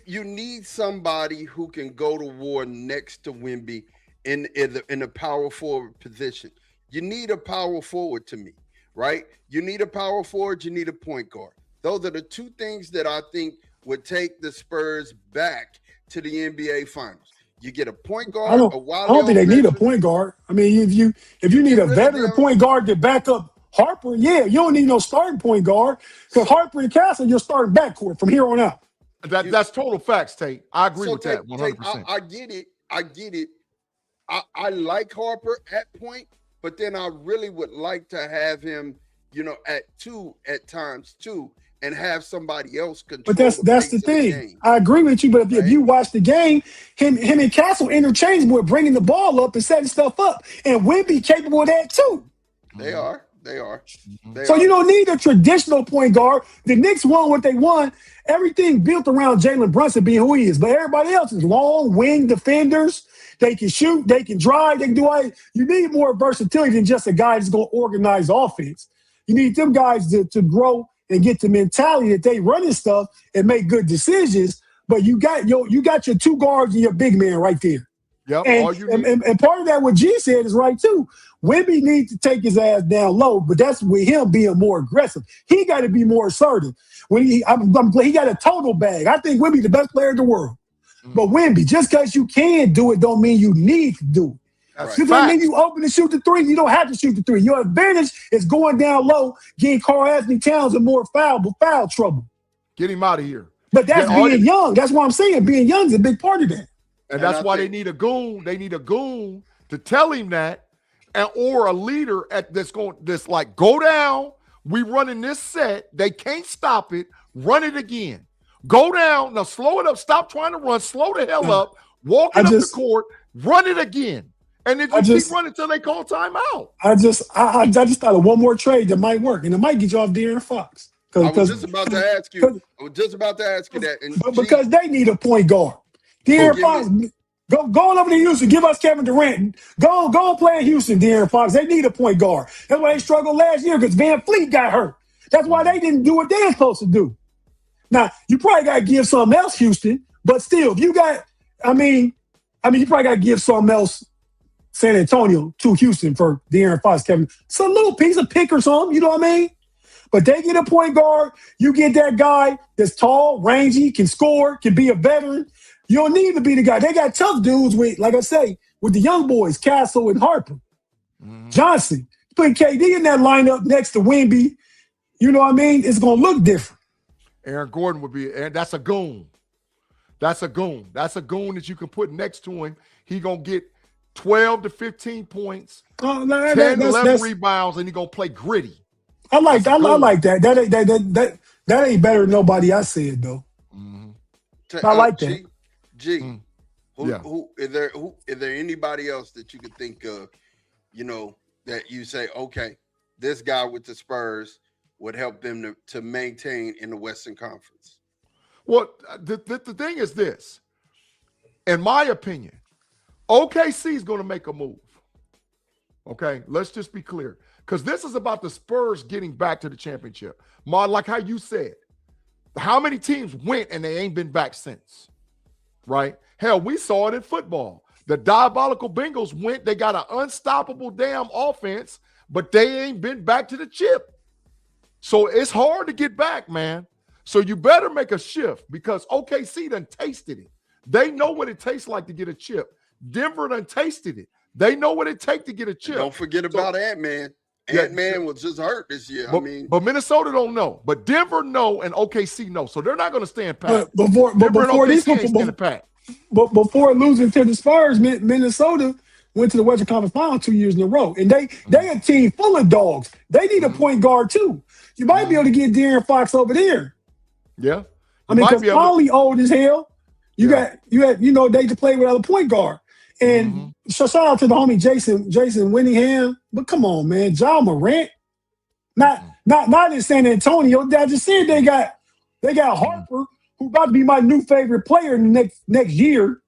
you need somebody who can go to war next to Wemby in the power forward position. You need a power forward to me, right? You need a power forward. You need a point guard. Those are the 2 things that I think would take the Spurs back to the NBA Finals. You get a point guard. I don't think they need a point guard. I mean, if you need a veteran point guard to back up Harper, yeah, you don't need no starting point guard because Harper and Castle, you're starting backcourt from here on out. That's total facts, Tate. I agree with that 100%. I get it. I like Harper at point, but then I really would like to have him, at 2 at times too, and have somebody else control. But that's the thing. I agree with you, but if you watch the game, him and Castle interchangeable with bringing the ball up and setting stuff up, and Wemby capable of that too. They are. So you don't need a traditional point guard. The Knicks won what they won. Everything built around Jalen Brunson being who he is. But everybody else is long wing defenders. They can shoot. They can drive. They can do all. You need more versatility than just a guy that's going to organize offense. You need them guys to grow and get the mentality that they running stuff and make good decisions. But you got your 2 guards and your big man right there. Yep. And part of that, what G said is right too. Wemby needs to take his ass down low, but that's with him being more aggressive. He got to be more assertive. When he got a total bag. I think Wemby's the best player in the world. But Wemby, just because you can do it, don't mean you need to do it. Just don't mean you open to shoot the 3. You don't have to shoot the 3. Your advantage is going down low, getting Karl Anthony Towns in more foul trouble. Get him out of here. But that's being young. That's what I'm saying. Being young is a big part of that. And that's why they need a goon. They need a goon to tell him that, or a leader that's like, go down. We running this set. They can't stop it. Run it again. Go down. Now slow it up. Stop trying to run. Slow the hell up. walking up the court, run it again. And then you keep running until they call timeout. I just thought of one more trade that might work, and it might get you off De'Aaron Fox. I was just about to ask you that. And because they need a point guard. De'Aaron Fox, go over to Houston. Give us Kevin Durant. Go and play in Houston, De'Aaron Fox. They need a point guard. That's why they struggled last year because Van Fleet got hurt. That's why they didn't do what they were supposed to do. Now, you probably got to give something else, Houston, but still, if you got, you probably got to give something else, San Antonio to Houston for De'Aaron Fox, Kevin. Some little piece of pick or something, you know what I mean? But they get a point guard. You get that guy that's tall, rangy, can score, can be a veteran. You don't need to be the guy. They got tough dudes with, like I say, with the young boys, Castle and Harper. Johnson. Put KD in that lineup next to Wemby, you know what I mean? It's going to look different. Aaron Gordon would be, and that's a goon. That's a goon. That's a goon that you can put next to him. He going to get 12 to 15 points, 10, 11 rebounds, and he going to play gritty. I like that. That ain't better than nobody I said, though. I like that. Who is there anybody else that you could think of, that you say, okay, this guy with the Spurs would help them to maintain in the Western Conference? Well, the thing is this. In my opinion, OKC is going to make a move. Okay, let's just be clear. Because this is about the Spurs getting back to the championship. Like how you said, how many teams went and they ain't been back since, right? Hell, we saw it in football. The diabolical Bengals went, they got an unstoppable damn offense, but they ain't been back to the chip. So it's hard to get back, man. So you better make a shift because OKC done tasted it. They know what it tastes like to get a chip. Denver done tasted it. They know what it takes to get a chip. And don't forget about Ant-Man. Ant-Man was just hurt this year. But Minnesota don't know. But Denver know and OKC know. So they're not going to stand pat. Before losing to the Spurs, Minnesota went to the Western Conference Final 2 years in a row. And they a team full of dogs. They need a point guard too. You might be able to get De'Aaron Fox over there. Yeah. Because Conley old as hell. They to play without a point guard. And shout out to the homie Jason Winningham. But come on, man, John Morant. Not in San Antonio. I just said they got Harper, who about to be my new favorite player in the next year.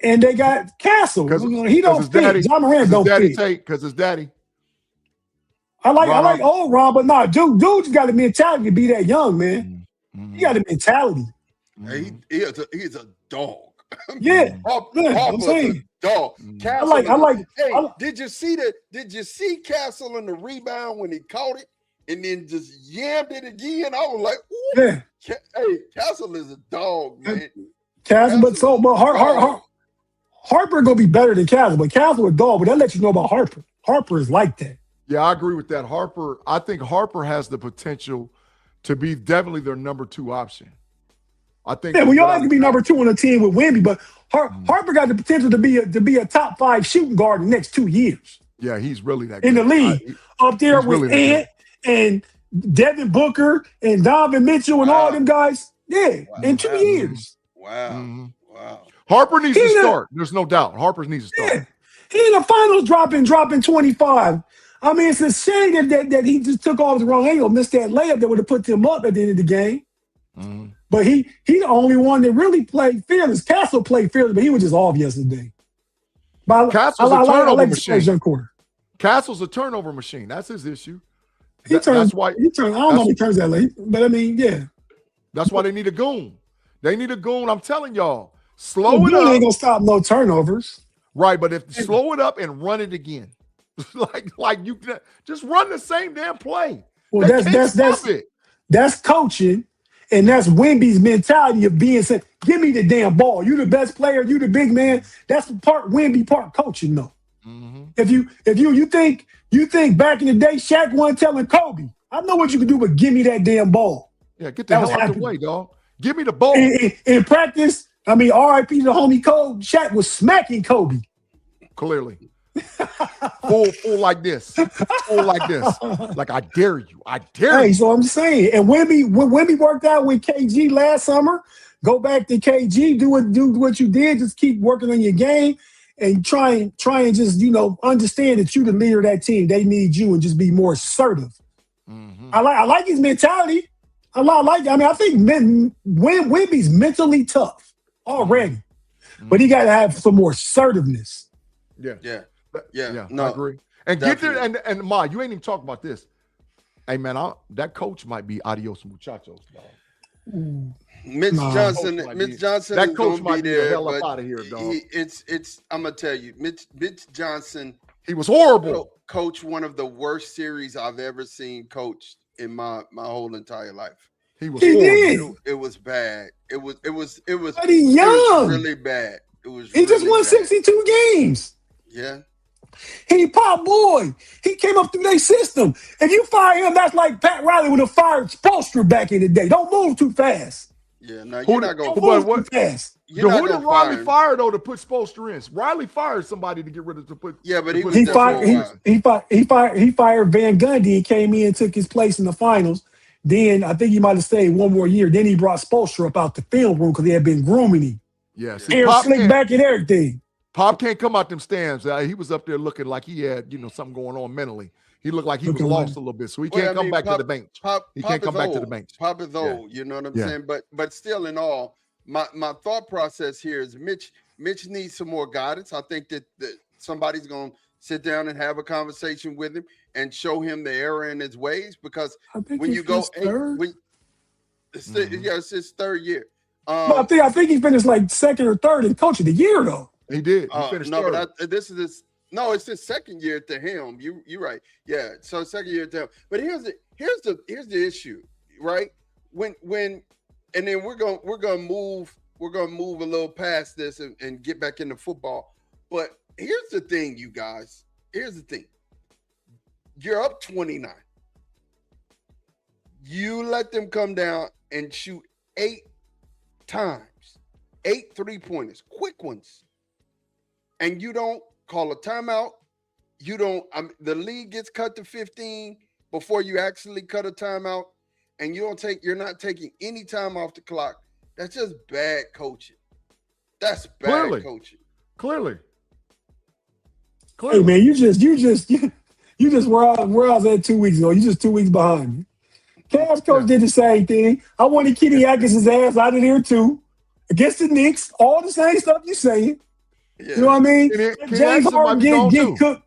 And they got Castle. He don't fit. John Morant don't fit. Because his daddy. I like old Ron, but nah, dude's got the mentality to be that young, man. He got the mentality. He's a dog. Yeah, I'm saying dog. Castle, did you see Castle in the rebound when he caught it and then just yammed it again? I was like, ooh. Yeah. Hey, Castle is a dog, man. Harper gonna be better than Castle, but Castle a dog. But that lets you know about Harper. Harper is like that. Yeah, I agree with that. I think Harper has the potential to be definitely their number 2 option. I think. Yeah, we always can be number 2 on a team with Wemby, but Harper got the potential to be a top 5 shooting guard in the next 2 years. Yeah, he's really that good. In the league, up there with Ant and Devin Booker and Donovan Mitchell and all them guys. Yeah, in 2 years. Wow. Harper needs to start. There's no doubt. Harper needs to start. Yeah. He in the finals dropping 25. I mean, it's a shame that he just took off the wrong angle, missed that layup that would have put them up at the end of the game. But he the only one that really played fearless. Castle played fearless, but he was just off yesterday. But Castle's a turnover machine. Castle's a turnover machine. That's his issue. That's why. I don't know if he turns that late, but I mean, yeah. That's why they need a goon. They need a goon. I'm telling y'all, slow it up. Ain't gonna stop no turnovers, right? But if slow it up and run it again, like you just run the same damn play. Well, that's coaching. And that's Wemby's mentality of being said, give me the damn ball. You the best player, you the big man. That's part Wemby, part coaching, though. If you think back in the day, Shaq wasn't telling Kobe, I know what you can do, but give me that damn ball. Yeah, get the hell out the way, dog. Give me the ball. In practice, I mean, RIP to the homie Kobe, Shaq was smacking Kobe. Clearly. full like this, full like this. Like, I dare you. I dare Hey, you. so I'm saying, and when we worked out with KG last summer, go back to KG, do what you did, just keep working on your game and try and just, understand that you're the leader of that team. They need you and just be more assertive. Mm-hmm. I like his mentality. I think Wemby's mentally tough already, but he got to have some more assertiveness. Yeah. No, I agree. And definitely. get there, and Ma, you ain't even talking about this. Hey man, that coach might be adios muchachos, dog. Mitch Johnson that is coach gonna might be be the there, hell up but out of here, dog. I'm gonna tell you, Mitch Johnson. He was horrible. Coach, one of the worst series I've ever seen coached in my whole entire life. He was horrible. It was bad. It was But he's young. really bad. He just won 62 games. Yeah. He pop boy. He came up through their system. If you fire him, that's like Pat Riley would have fired Spoelstra back in the day. Don't move too fast. Yeah, no, you're not going to move too fast. Who did Riley fire though to put Spoelstra in? Riley fired somebody to get rid of to put. Yeah, but he fired Van Gundy and came in and took his place in the finals. Then I think he might have stayed one more year. Then he brought Spoelstra up out the film room because he had been grooming him. Yeah, hair slick back and everything. Pop can't come out them stands. He was up there looking like he had, something going on mentally. He looked like he was lost a little bit, so he can't come back to the bench. He can't come back to the bench. Pop is old, you know what I'm saying? But still, in all, my thought process here is Mitch needs some more guidance. I think that somebody's going to sit down and have a conversation with him and show him the error in his ways, because when you go, it's his third year. I think he finished like second or third in coach of the year though. He did. He finished third. But it's his second year at the helm. You're right. Yeah. So second year at the helm. But here's the issue, right? When and then we're gonna move a little past this and get back into football. But here's the thing, you guys. Here's the thing. You're up 29. You let them come down and shoot 8 times, 8 3-pointers, quick ones, and you don't call a timeout. You don't. The league gets cut to 15 before you actually cut a timeout, and you're not taking any time off the clock. That's just bad coaching. That's bad coaching. Clearly. Hey man, you just where I was at 2 weeks ago. You just 2 weeks behind me. Cavs coach did the same thing. I wanted Kenny Atkinson's ass out of there too. Against the Knicks, all the same stuff you saying. Yeah. You know what I mean? James Harden get cooked.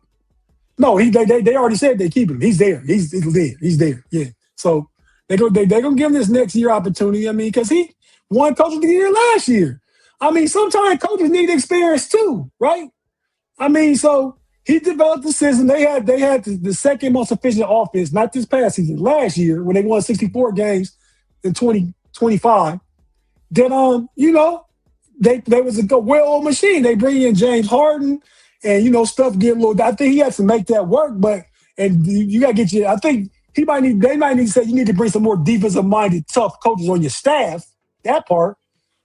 No, they already said they keep him. He's there. He's there. He's there. Yeah. So they gonna give him this next year opportunity. I mean, because he won coach of the year last year. I mean, sometimes coaches need experience too, right? I mean, so he developed the system. They had the second most efficient offense, not this past season, last year when they won 64 games in 2025. Then they was a well-oiled machine. They bring in James Harden and stuff get a little. I think he has to make that work, and you gotta get I think they might need to say you need to bring some more defensive-minded, tough coaches on your staff. That part.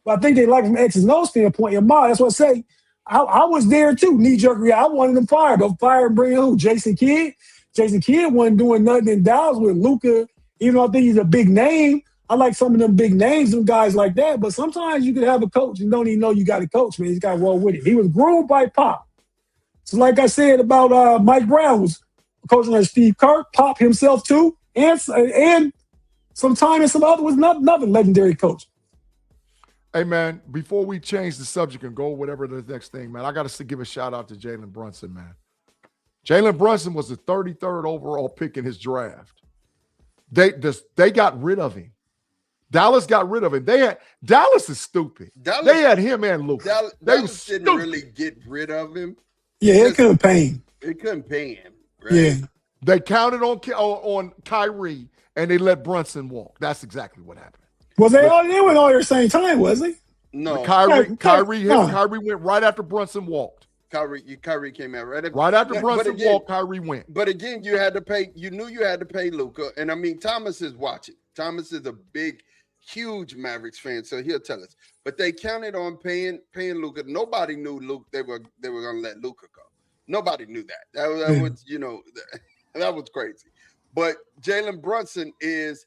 But I think they like from X's and O's standpoint. And that's what I say. I was there too, knee-jerk reaction. I wanted them fired. They'll fire and bring in who? Jason Kidd? Jason Kidd wasn't doing nothing in Dallas with Luka. Even though I think he's a big name. I like some of them big names, them guys like that. But sometimes you could have a coach and don't even know you got a coach, man. He's got to roll with it. He was groomed by Pop. So like I said about Mike Brown was coaching under Steve Kerr, Pop himself too, and some time and some other was another legendary coach. Hey, man, before we change the subject and go whatever the next thing, man, I got to give a shout-out to Jalen Brunson, man. Jalen Brunson was the 33rd overall pick in his draft. They got rid of him. Dallas got rid of him. Dallas is stupid. They had him and Luka. Dallas didn't really get rid of him. Yeah, it couldn't pay him. It couldn't pay him, right? Yeah. They counted on Kyrie, and they let Brunson walk. That's exactly what happened. Was they went all at the same time, was they? No. Kyrie went right after Brunson walked. Kyrie came out right after Brunson walked. Kyrie went. But again, you had to pay. You knew you had to pay Luka, and I mean Thomas is watching. Thomas is a huge Mavericks fan, so he'll tell us. But they counted on paying Luka. Nobody knew they were going to let Luka go. Nobody knew that. That was, that was crazy. But Jalen Brunson is,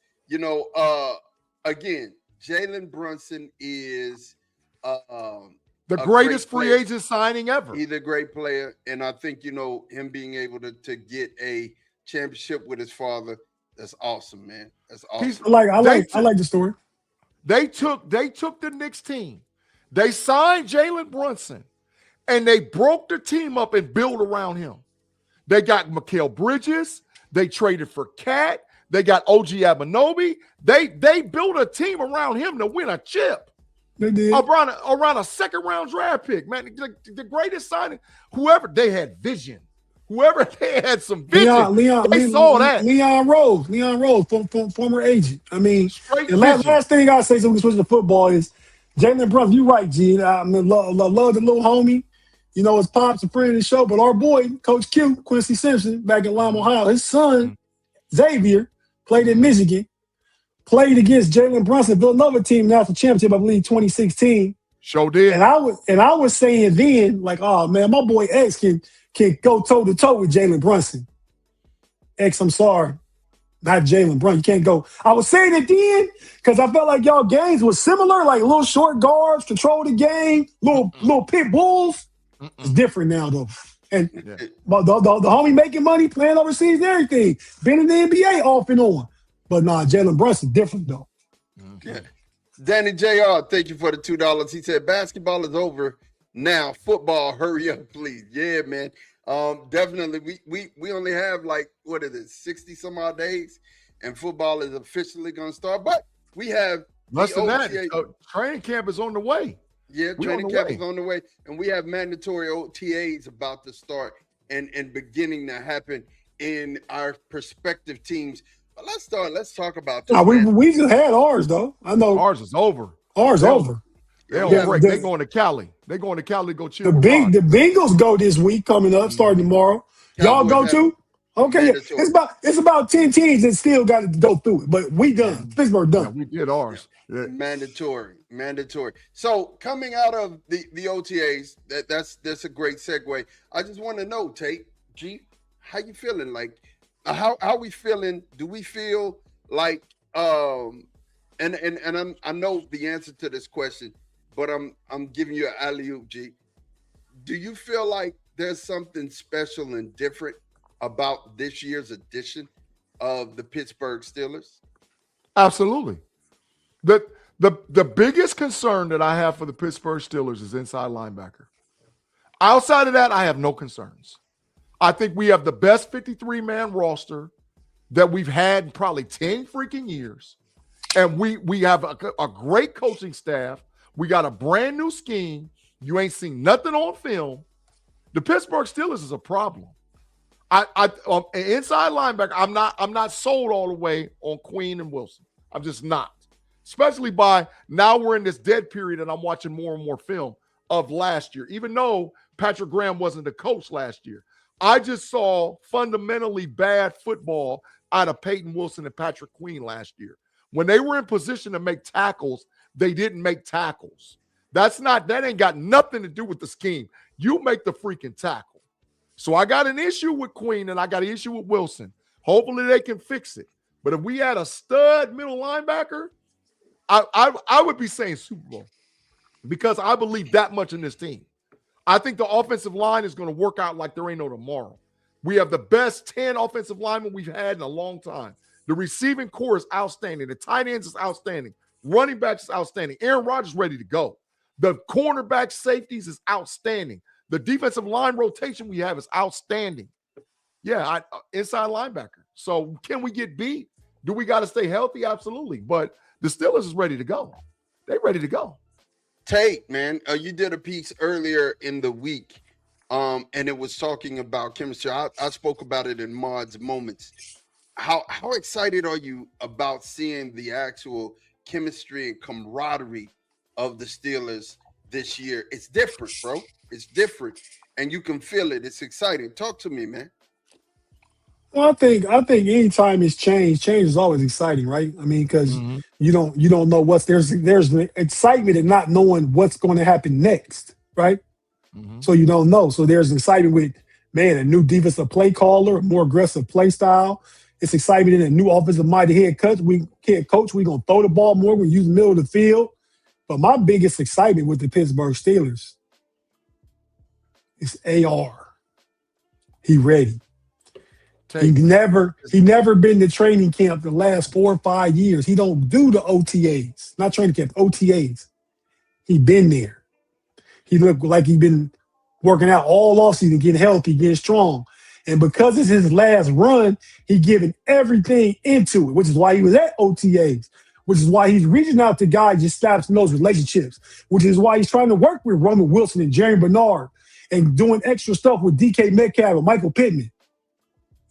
again, Jalen Brunson is the greatest free agent signing ever. He's a great player, and I think him being able to get a championship with his father. That's awesome, man. That's awesome. I like the story. They took the Knicks team. They signed Jalen Brunson, and they broke the team up and built around him. They got Mikal Bridges. They traded for Cat. They got OG Anunoby. They built a team around him to win a chip. They did. Around a second-round draft pick, man. The greatest signing. Whoever, they had vision. Whoever, they had some vision. They saw that. Leon Rose, former agent. I mean, the last thing I say, so we can switch to football, is Jalen Brunson. You're right, G. I love the little homie. His pops a friend of the show, but our boy, Coach Q, Quincy Simpson, back in Lima, Ohio, his son, Xavier, played in Michigan, played against Jalen Brunson, Villanova team, national championship, I believe, 2016. Sure did. And I was saying then, like, oh man, my boy X can go toe-to-toe with Jalen Brunson. X, I'm sorry. Not Jalen Brunson. You can't go. I was saying it then because I felt like y'all games was similar, like little short guards, control the game, little pit bulls. It's different now, though. And but the homie making money, playing overseas and everything. Been in the NBA off and on. But nah, Jalen Brunson, different, though. Yeah. Danny JR, thank you for the $2. He said, basketball is over now. Football, hurry up, please. Yeah, man. Definitely. We only have 60 some odd days, and football is officially going to start. But we have less than that. Training camp is on the way. Yeah, training camp is on the way, and we have mandatory OTAs about to start and beginning to happen in our prospective teams. But let's talk about this. We just had ours, though. I know ours is over. Over. They're going to Cali. They're going to Cali to go chill. The Bengals go this week, coming up, starting tomorrow. Y'all go too? Okay, it's about 10 teams that still got to go through it, but we done. Pittsburgh done. Yeah, we did ours. Yeah. Mandatory. So coming out of the OTAs, that's a great segue. I just want to know, Tate, G, how you feeling? Like, how we feeling? Do we feel like and I know the answer to this question, but I'm giving you an alley-oop, G. Do you feel like there's something special and different about this year's edition of the Pittsburgh Steelers? Absolutely. The biggest concern that I have for the Pittsburgh Steelers is inside linebacker. Outside of that, I have no concerns. I think we have the best 53-man roster that we've had in probably 10 freaking years. And we have a great coaching staff. We got a brand new scheme. You ain't seen nothing on film. The Pittsburgh Steelers is a problem. Inside linebacker, I'm not sold all the way on Queen and Wilson. I'm just not. Especially by now we're in this dead period and I'm watching more and more film of last year. Even though Patrick Graham wasn't the coach last year, I just saw fundamentally bad football out of Peyton Wilson and Patrick Queen last year. When they were in position to make tackles, they didn't make tackles. That ain't got nothing to do with the scheme. You make the freaking tackle. So I got an issue with Queen and I got an issue with Wilson. Hopefully they can fix it. But if we had a stud middle linebacker, I would be saying Super Bowl because I believe that much in this team. I think the offensive line is going to work out like there ain't no tomorrow. We have the best 10 offensive linemen we've had in a long time. The receiving core is outstanding. The tight ends is outstanding. Running backs is outstanding. Aaron Rodgers is ready to go. The cornerback safeties is outstanding. The defensive line rotation we have is outstanding. Yeah, inside linebacker. So can we get beat? Do we got to stay healthy? Absolutely. But the Steelers is ready to go. They're ready to go. Tate, man, you did a piece earlier in the week, and it was talking about chemistry. I spoke about it in Mod's Moments. How excited are you about seeing the actual chemistry and camaraderie of the Steelers this year? It's different, bro. It's different, and you can feel it. It's exciting. Talk to me, man. Well, I think anytime it's change is always exciting, right? I mean, because you don't know there's an excitement in not knowing what's going to happen next, right? So you don't know. So there's excitement with man, a new defensive play caller, a more aggressive play style. It's exciting in a new offensive-minded head coach. We're going to throw the ball more. We're using the middle of the field. But my biggest excitement with the Pittsburgh Steelers is AR. He ready. He never been to training camp the last 4 or 5 years. He don't do the OTAs, not training camp, OTAs. He been there. He looked like he been working out all offseason, getting healthy, getting strong. And because it's his last run, he giving everything into it, which is why he was at OTAs, which is why he's reaching out to guys, just establishing those relationships, which is why he's trying to work with Russell Wilson and Jerry Bernard and doing extra stuff with DK Metcalf and Michael Pittman.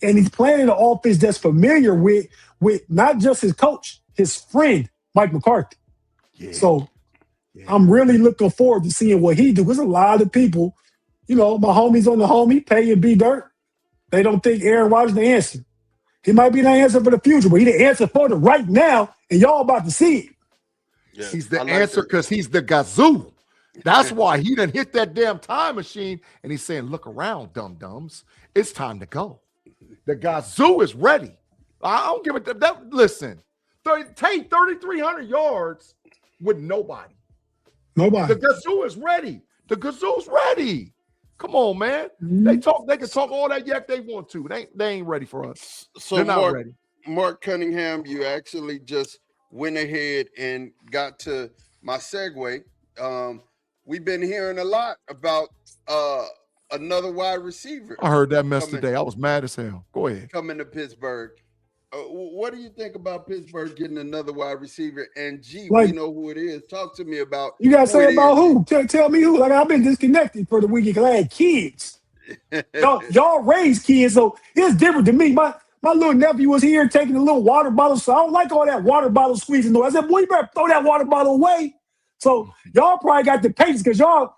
And he's playing an offense that's familiar with not just his coach, his friend, Mike McCarthy. Yeah. So I'm really looking forward to seeing what he do. There's a lot of people, my homies on the homie, pay and be dirt. They don't think Aaron Rodgers the answer. He might be the answer for the future, but he the answer for the right now, and y'all about to see it. Yeah, he's the answer because he's the gazoo. That's why he done hit that damn time machine, and he's saying, look around, dum-dums. It's time to go. The gazoo is ready. I don't give a that. Listen, Tate 3,300 yards with nobody. The gazoo is ready. The gazoo's ready. Come on, man. They can talk all that yak they want to. They ain't ready for us. So they're not ready. Mark Cunningham, you actually just went ahead and got to my segue. We've been hearing a lot about another wide receiver. I heard that mess today. I was mad as hell. Go ahead. Coming to Pittsburgh. What do you think about Pittsburgh getting another wide receiver? And we know who it is. Talk to me about. You got to say about who? Tell me who. Like, I've been disconnected for the weekend because I had kids. y'all raised kids, so it's different to me. My little nephew was here taking a little water bottle, so I don't like all that water bottle squeezing noise. I said, boy, you better throw that water bottle away. So y'all probably got the patience because y'all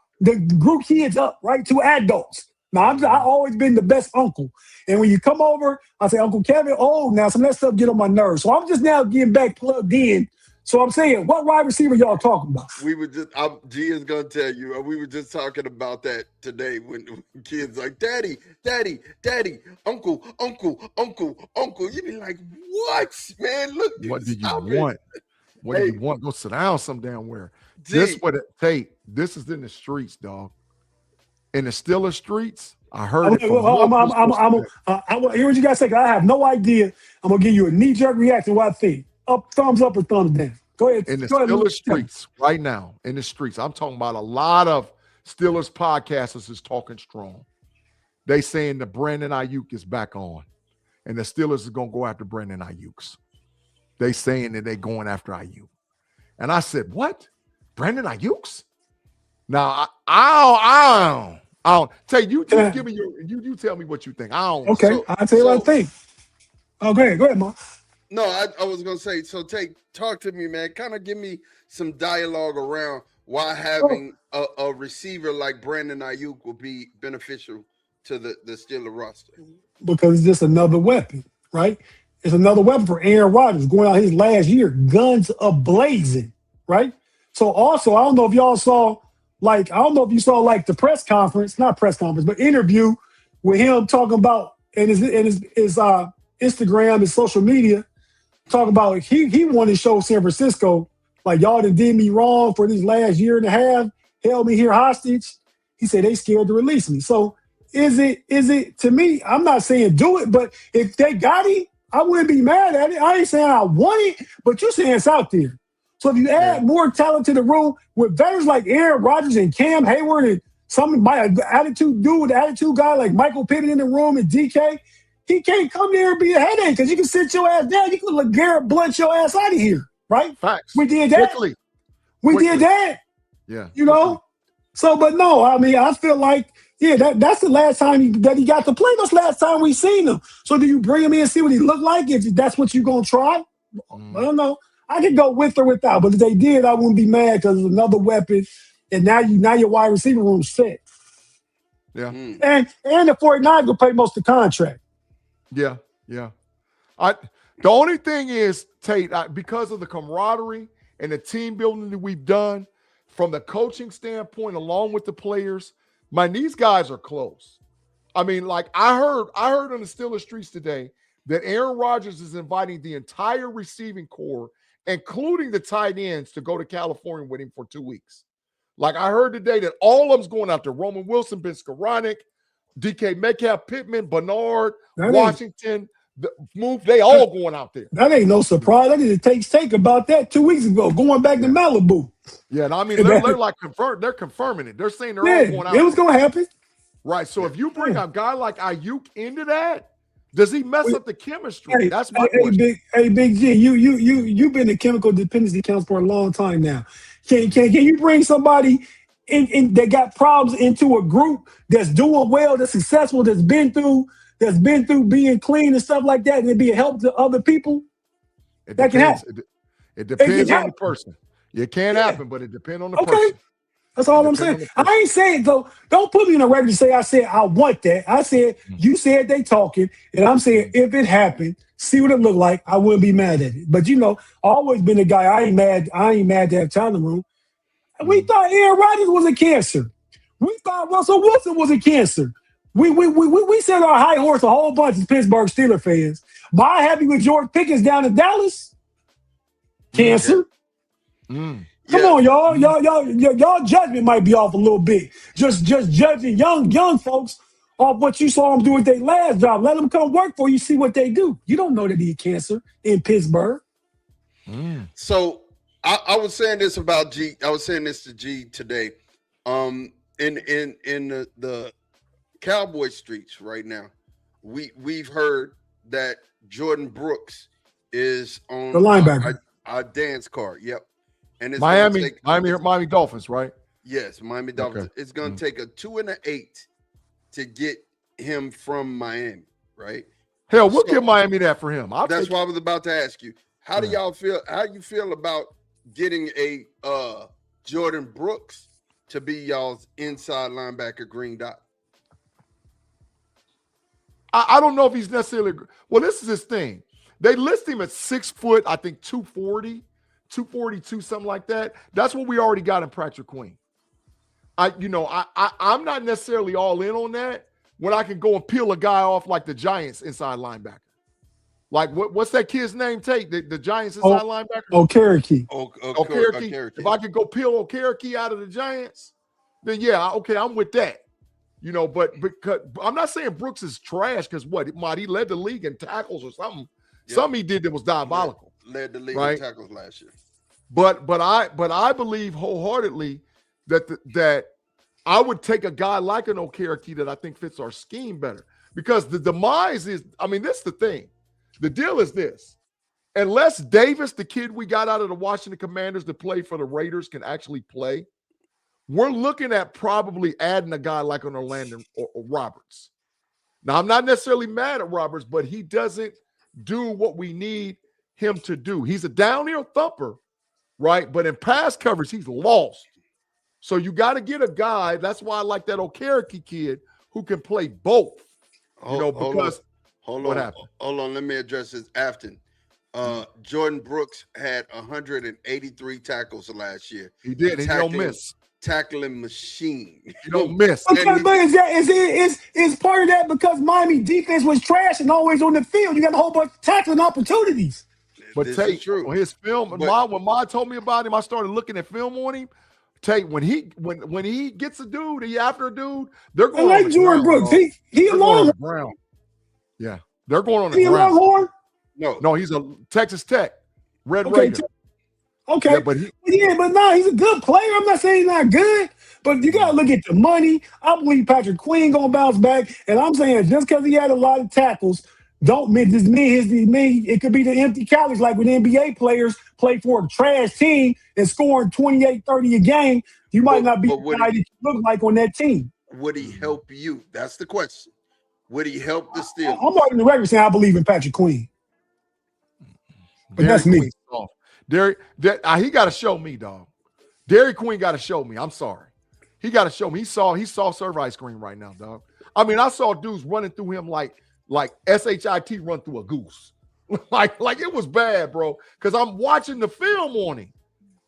grew kids up, right, to adults. Now, I've always been the best uncle. And when you come over, I say, Uncle Kevin, now some of that stuff get on my nerves. So I'm just now getting back plugged in. So I'm saying, what wide receiver y'all talking about? We were just, G is going to tell you, we were just talking about that today when kids like, Daddy, Uncle. You be like, what, man? Look. What did you want? What do you want? Go sit down some damn where. This is in the streets, dog. In the Steelers streets, I heard it. Hear what you guys say. I have no idea. I'm gonna give you a knee-jerk reaction. What I think. Thumbs up or thumbs down. Go ahead. In the Steelers streets right now. In the streets, I'm talking about a lot of Steelers podcasters is talking strong. They saying the Brandon Ayuk is back on, and the Steelers is gonna go after Brandon Ayuk's. They saying that they going after Ayuk, and I said, what? Brandon Ayuk's? Now I don't. Tate, you just give me you tell me what you think. I don't. Okay, I'll tell you what I think. Oh, go ahead, Mark. No, I was gonna say. So, Tate, talk to me, man. Kind of give me some dialogue around why having a receiver like Brandon Ayuk will be beneficial to the Steelers roster. Because it's just another weapon, right? It's another weapon for Aaron Rodgers going out his last year, guns a-blazing, right? So also, I don't know if y'all saw. Like, I don't know if you saw like the not press conference, but interview with him talking about in his Instagram and social media, talking about he wanted to show San Francisco, like, y'all done did me wrong for this last year and a half, held me here hostage. He said they scared to release me. So is it to me, I'm not saying do it, but if they got it, I wouldn't be mad at it. I ain't saying I want it, but you're saying it's out there. So if you add more talent to the room with veterans like Aaron Rodgers and Cam Hayward and some attitude guy like Michael Pittman in the room and DK, he can't come there and be a headache because you can sit your ass down. You can let Garrett Blunt your ass out of here, right? Facts. We did that. We did that. Yeah. So, but no, I mean, I feel like, that's the last time that he got to play. That's the last time we seen him. So do you bring him in and see what he look like if that's what you're going to try? I don't know. I could go with or without, but if they did, I wouldn't be mad because it's another weapon, and now your wide receiver room's set. Yeah. And the 49ers will pay most of the contract. Yeah. The only thing is, Tate, because of the camaraderie and the team building that we've done from the coaching standpoint, along with the players, these guys are close. I mean, like I heard on the Steelers streets today that Aaron Rodgers is inviting the entire receiving corps, including the tight ends, to go to California with him for 2 weeks. Like I heard today that all of them's going out there. Roman Wilson, Ben Skoranek, DK Metcalf, Pittman, Bernard, Washington, they all going out there. That ain't no surprise. I did a take about that 2 weeks ago, going back to Malibu. Yeah, and I mean, they're like they're confirming it. They're saying they're all going out. It was going to happen. Right. So if you bring a guy like Ayuk into that, does he mess up the chemistry? Hey, that's my question. Big G, you've been in chemical dependency counts for a long time now. Can you bring somebody in that got problems into a group that's doing well, that's successful, that's been through being clean and stuff like that, and it be a help to other people? That can happen. It depends on the person. It can happen, but it depends on the person. That's all I'm saying. I ain't saying, though, don't put me in a record to say I said I want that. I said, you said they talking, and I'm saying if it happened, see what it looked like, I wouldn't be mad at it. But, always been a guy, I ain't mad to have time in the room. We thought Aaron Rodgers was a cancer. We thought Russell Wilson was a cancer. We set our high horse a whole bunch of Pittsburgh Steelers fans. But I happy with George Pickens down in Dallas. Cancer. Come on, y'all. Y'all judgment might be off a little bit. Just judging young folks off what you saw them do with their last job. Let them come work for you, see what they do. You don't know that he's cancer in Pittsburgh. So I was saying this about G. I was saying this to G today. In the Cowboy streets right now, we've heard that Jordan Brooks is on the linebacker. Our dance card. Yep. And it's Miami Dolphins, right? Yes, Miami Dolphins. Okay. It's going to take a 2 and an 8 to get him from Miami, right? Hell, we'll give Miami that for him. That's what I was about to ask you. How do y'all feel? How do you feel about getting a Jordan Brooks to be y'all's inside linebacker green dot? I don't know if he's necessarily. Well, this is his thing. They list him at 6 foot, I think 240. 242, something like that. That's what we already got in Patrick Queen. I'm not necessarily all in on that when I can go and peel a guy off like the Giants inside linebacker. Like what's that kid's name, Tate? The Giants inside linebacker? Okereke. Okereke. If I could go peel Okereke out of the Giants, then yeah, okay, I'm with that. But because I'm not saying Brooks is trash because he led the league in tackles or something. Yep. Something he did that was diabolical. Led the league in tackles last year. But I believe wholeheartedly that I would take a guy like an Okereke that I think fits our scheme better. Because the demise is, this is the thing. The deal is this. Unless Davis, the kid we got out of the Washington Commanders to play for the Raiders, can actually play, we're looking at probably adding a guy like an Orlando or Roberts. Now, I'm not necessarily mad at Roberts, but he doesn't do what we need him to do. He's a downhill thumper, right? But in pass coverage, he's lost. So you got to get a guy. That's why I like that Okereke kid who can play both. Because what happened? Hold on, let me address this. Afton. Jordan Brooks had 183 tackles last year. He did. He don't miss. Tackling machine. You don't miss. But is part of that because Miami defense was trash and always on the field? You got a whole bunch of tackling opportunities. But Tate, his film, when Ma told me about him, I started looking at film on him. Tate, when he gets a dude, after a dude, they're going. I like Jordan Brooks. He a Longhorn. Yeah, they're going on the ground. He a Longhorn? No, he's a Texas Tech Red Raider. Okay, yeah, but he's a good player. I'm not saying he's not good, but you got to look at the money. I believe Patrick Queen gonna bounce back, and I'm saying just because he had a lot of tackles, don't mean it could be the empty calories like when NBA players play for a trash team and scoring 28, 30 a game. You might not be the guy that you look like on that team. Would he help you? That's the question. Would he help the Steelers? I'm on the record saying I believe in Patrick Queen, but that's me. He got to show me, dog. Dairy Queen got to show me. I'm sorry. He got to show me. He soft serve ice cream right now, dog. I saw dudes running through him like SHIT run through a goose. like it was bad, bro. Because I'm watching the film on him.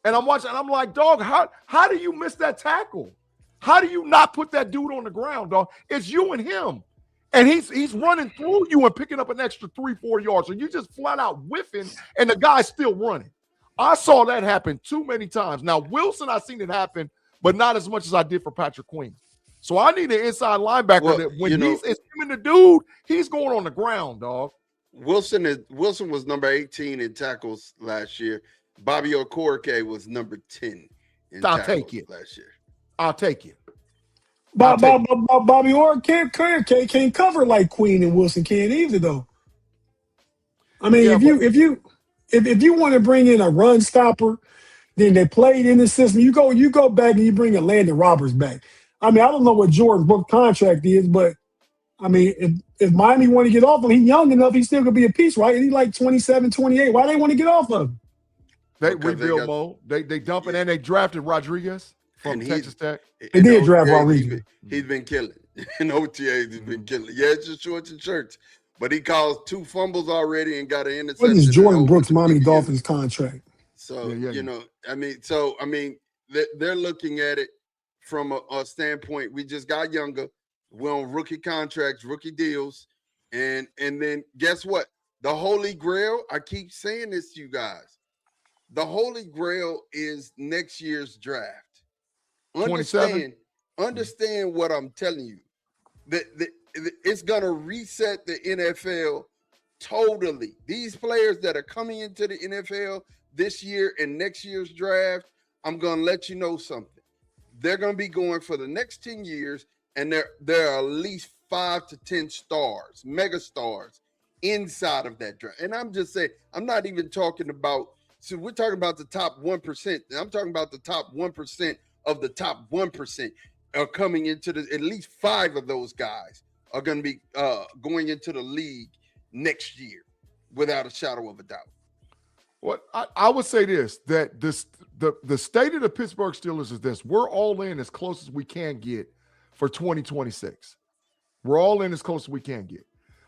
And I'm like, dog, how do you miss that tackle? How do you not put that dude on the ground, dog? It's you and him. And he's running through you and picking up an extra 3-4 yards. So you just flat out whiffing, and the guy's still running. I saw that happen too many times. Now, Wilson, I seen it happen, but not as much as I did for Patrick Queen. So I need an inside linebacker that when it's him and the dude, he's going on the ground, dog. Wilson was number 18 in tackles last year. Bobby Okorike was number 10 in tackles last year. I'll take it. Bobby Orr can't cover like Queen and Wilson can't either, though. I mean, if you want to bring in a run stopper, then they played in the system. You go back and you bring a Landon Roberts back. I mean, I don't know what Jordan Brooks' contract is, but I mean, if Miami want to get off him, he's young enough, he's still gonna be a piece, right? And he's like 27, 28. Why they want to get off of him? They rebuild mode. They dump it, and they drafted Rodriguez from Texas Tech. They did draft Rodriguez. He's been killing. In OTAs, he's been killing. Yeah, it's just shorts and shirts. But he caused 2 fumbles already and got an interception. What is Jordan Brooks' Miami Dolphins contract? So, they're looking at it from a standpoint. We just got younger. We're on rookie contracts, rookie deals. And then guess what? The Holy Grail, I keep saying this to you guys. The Holy Grail is next year's draft. Understand what I'm telling you. It's going to reset the NFL totally. These players that are coming into the NFL this year and next year's draft, I'm going to let you know something. They're going to be going for the next 10 years, and there are at least 5 to 10 stars, mega stars inside of that draft. And I'm just saying, I'm not even talking about, so we're talking about the top 1%. I'm talking about the top 1% of the top 1% are coming into at least 5 of those guys are going to be going into the league next year without a shadow of a doubt. Well, I would say this, that the state of the Pittsburgh Steelers is this. We're all in as close as we can get for 2026. We're all in as close as we can get.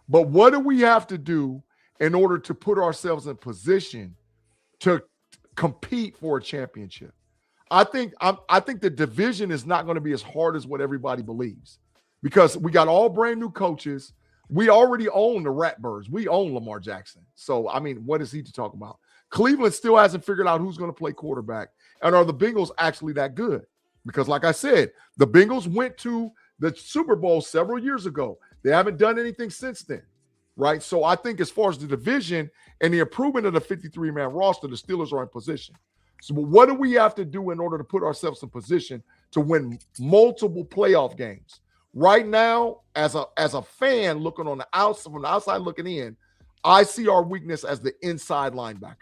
But what do we have to do in order to put ourselves in position to compete for a championship? I think the division is not going to be as hard as what everybody believes because we got all brand new coaches. We already own the Ratbirds. We own Lamar Jackson. So, I mean, what is he to talk about? Cleveland still hasn't figured out who's going to play quarterback. And are the Bengals actually that good? Because like I said, the Bengals went to the Super Bowl several years ago. They haven't done anything since then, right? So I think as far as the division and the improvement of the 53-man roster, the Steelers are in position. So what do we have to do in order to put ourselves in position to win multiple playoff games? Right now, as a fan looking on the outside, from the outside looking in, I see our weakness as the inside linebacker.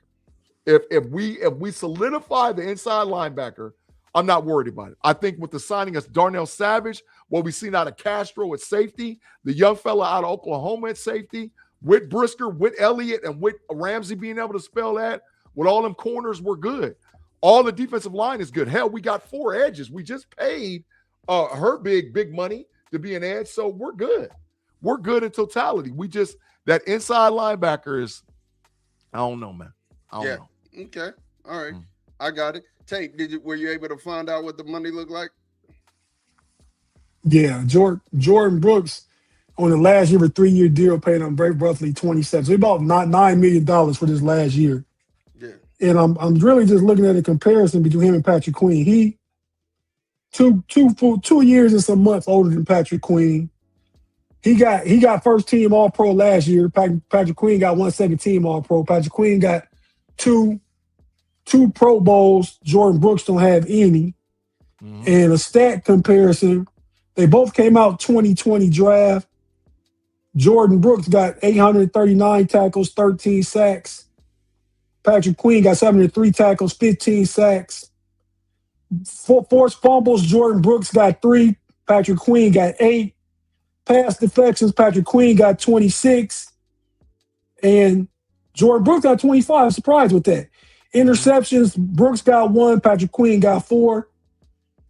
If we solidify the inside linebacker, I'm not worried about it. I think with the signing of Darnell Savage, what we've seen out of Castro at safety, the young fella out of Oklahoma at safety, with Brisker, with Elliott, and with Ramsey being able to spell that, with all them corners, we're good. All the defensive line is good. Hell, we got 4 edges. We just paid her big money to be an edge, so we're good. We're good in totality. We just, that inside linebacker is, I don't know, man. I don't know. Okay. All right. I got it. Tate, were you able to find out what the money looked like? Yeah, Jordan Brooks on the last year of a 3-year deal paid him very roughly 27. So about $9 million for this last year. Yeah. And I'm really just looking at a comparison between him and Patrick Queen. He two years and some months older than Patrick Queen. He got first team All Pro last year. Patrick Queen got 1 second team All Pro. Patrick Queen got two Pro Bowls. Jordan Brooks don't have any. Mm-hmm. And a stat comparison, they both came out 2020 draft. Jordan Brooks got 839 tackles, 13 sacks. Patrick Queen got 703 tackles, 15 sacks. Forced fumbles, Jordan Brooks got 3. Patrick Queen got 8. Pass deflections, Patrick Queen got 26. And Jordan Brooks got 25. I'm surprised with that. Interceptions, Brooks got 1. Patrick Queen got 4.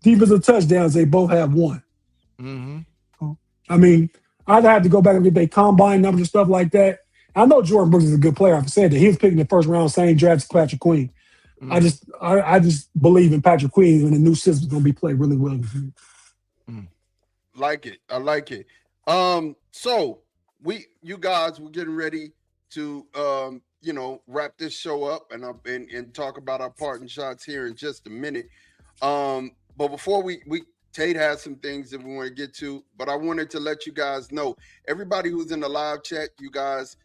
Defensive touchdowns, they both have 1. Mm-hmm. I mean, I'd have to go back and get their combine numbers and stuff like that. I know Jordan Brooks is a good player. I've said that. He was picking the first round, same draft as Patrick Queen. Mm-hmm. I just believe in Patrick Queen and the new system is going to be played really well. Like it. I like it. So you guys, we're getting ready to wrap this show up and talk about our parting shots here in just a minute. But before we Tate has some things that we want to get to, but I wanted to let you guys know, everybody who's in the live chat, you guys,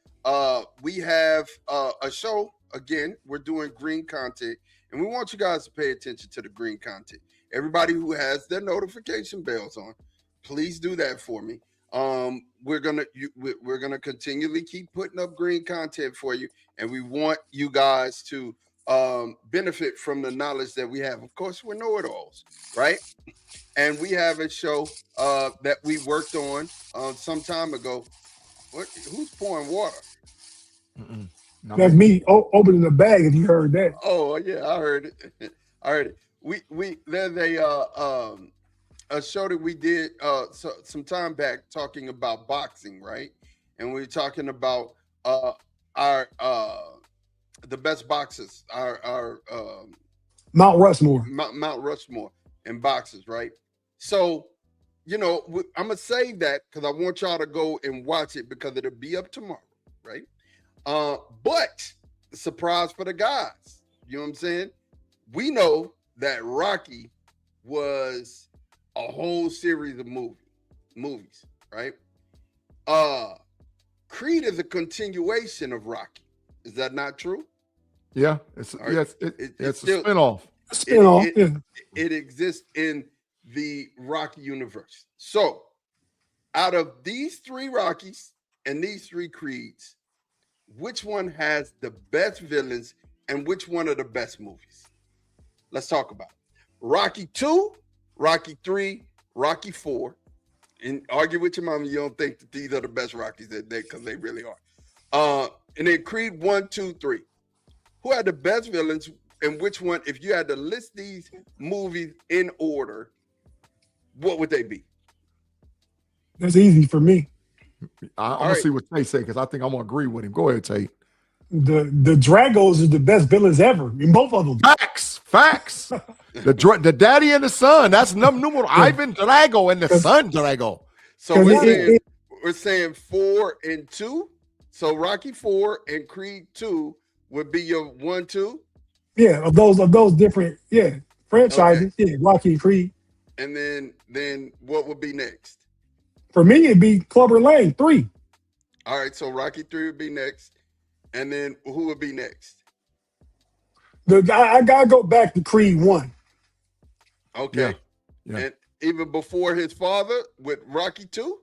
we have a show. Again, we're doing green content, and we want you guys to pay attention to the green content. Everybody who has their notification bells on, please do that for me. We're gonna continually keep putting up green content for you, and we want you guys to benefit from the knowledge that we have. Of course, we're know-it-alls, right? And we have a show that we worked on some time ago. Who's pouring water? That's me opening the bag. If you heard that. Oh yeah, I heard it. I heard it. There's a show that we did some time back talking about boxing, right? And we were talking about our the best boxers, our Mount Rushmore. Mount Rushmore in boxers, right? So, I'm gonna save that because I want y'all to go and watch it because it'll be up tomorrow, right? But the surprise for the guys, you know what I'm saying? We know that Rocky was a whole series of movies, right? Creed is a continuation of Rocky. Is that not true? Yeah, it's still, a spinoff. It exists in the Rocky universe. So, out of these three Rockies and these three Creeds, which one has the best villains and which one are the best movies? Let's talk about it. Rocky 2, Rocky 3, Rocky 4. And argue with your mom, you don't think that these are the best Rockies because they really are. And then Creed 1, 2, 3. Who had the best villains and which one, if you had to list these movies in order, what would they be? That's easy for me. I'm gonna see what Tate say because I think I'm gonna agree with him. Go ahead, Tate. The Dragos are the best villains ever in both of them. Facts. the daddy and the son. That's number Ivan Drago and the son Drago. So we're saying 4 and 2. So Rocky 4 and Creed 2 would be your 1, 2. Yeah, of those different franchises. Okay. Yeah, Rocky and Creed. And then what would be next? For me, it'd be Clubber Lang 3. All right, so Rocky 3 would be next. And then who would be next? I gotta go back to Creed 1. Okay. Yeah. And even before his father with Rocky 2?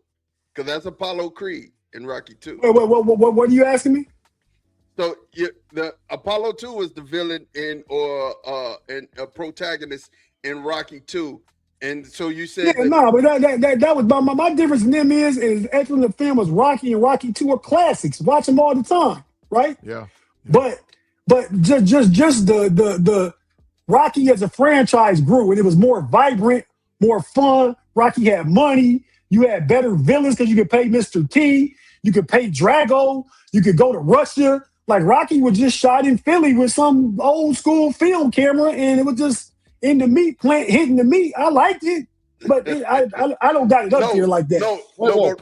Because that's Apollo Creed in Rocky 2. What are you asking me? So the Apollo 2 was the villain in a protagonist in Rocky 2. And so you said but that was my difference in them is actually the film was Rocky and Rocky 2 are classics. Watch them all the time, right? Yeah. But just the Rocky as a franchise grew and it was more vibrant, more fun. Rocky had money. You had better villains because you could pay Mr. T. You could pay Drago. You could go to Russia. Like Rocky was just shot in Philly with some old school film camera, and it was just in the meat plant hitting the meat. I liked it, but I don't got it up here like that. That was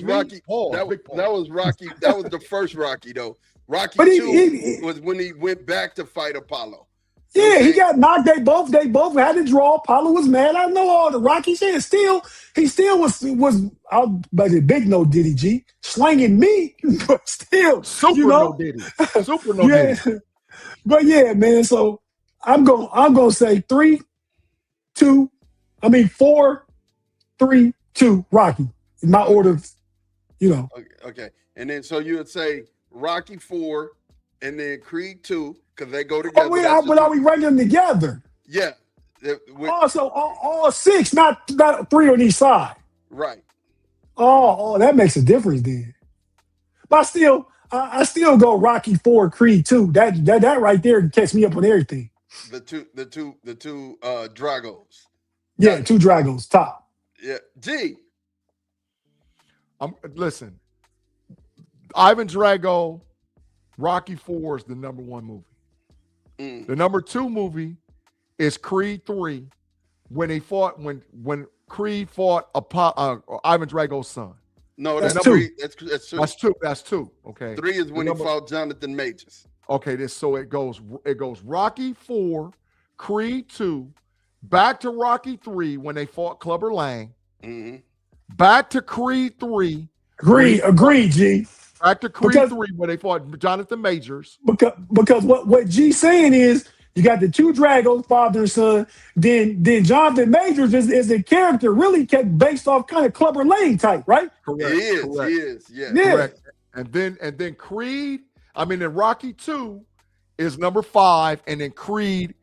Rocky. That was Rocky. That was the first Rocky though. Rocky 2 was when he went back to fight Apollo. Yeah, he got knocked. They both had to draw. Apollo was mad. I know all the Rocky shit. He still was but the big no Diddy G slanging meat, but still super no Diddy. Super no Diddy. But yeah, man. So I'm gonna say 4, 3, 2, Rocky. In my order, Okay. And then so you would say Rocky 4 and then Creed 2 because they go together. But are we ranking them together? Yeah. So all 6, not 3 on each side. Right. Oh, that makes a difference then. But I still go Rocky 4, Creed 2. That right there can catch me up on everything. The two Dragos. Yeah, 2 Dragos top. Yeah. G. Listen. Ivan Drago, Rocky 4 is the number 1 movie. The number 2 movie is Creed 3 when Creed fought Ivan Drago's son. No, That's that's two. three. That's two. That's two. Okay. 3 is when he fought Jonathan Majors. Okay, so it goes Rocky 4, Creed 2, back to Rocky 3 when they fought Clubber Lang, back to Creed 3. Agreed, G. Back to Creed 3 when they fought Jonathan Majors. Because what G's saying is you got the two Dragos, father and son. Then Jonathan Majors is a character really kept based off kind of Clubber Lang type, right? Correct. He is. Yeah. Correct. And then Creed, then Rocky 2 is number 5, and then Creed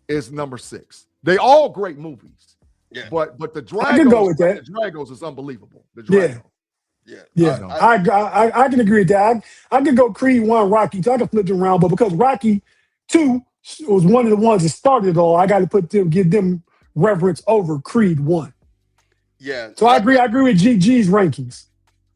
is number 6. They all great movies. Yeah. But the Dragos, I can go with that. The Dragos is unbelievable. The Dragos. Yeah. I can agree with that. I can go Creed 1, Rocky 2. I can flip it around, but because Rocky 2 was one of the ones that started it all, I got to give them reverence over Creed 1. Yeah. So I agree with G's rankings.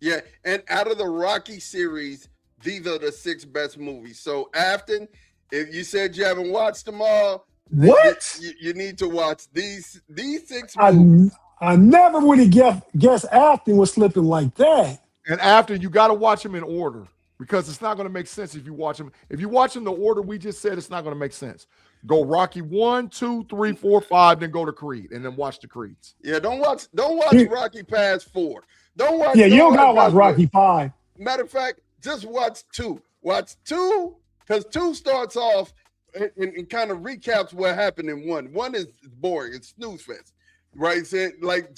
Yeah, and out of the Rocky series, these are the 6 best movies. So, Afton, if you said you haven't watched them all, you need to watch these 6 movies. I never would have guessed Afton was slipping like that. And Afton, you got to watch them in order because it's not going to make sense if you watch them. If you watch them the order we just said, it's not going to make sense. Go Rocky 1, 2, 3, 4, 5, then go to Creed, and then watch the Creeds. Yeah, don't watch Rocky past 4. Don't watch. Yeah, you don't gotta watch Rocky 5. Matter of fact, just watch 2. Watch 2 because 2 starts off and kind of recaps what happened in 1. 1 is boring. It's snooze fest, right? Said like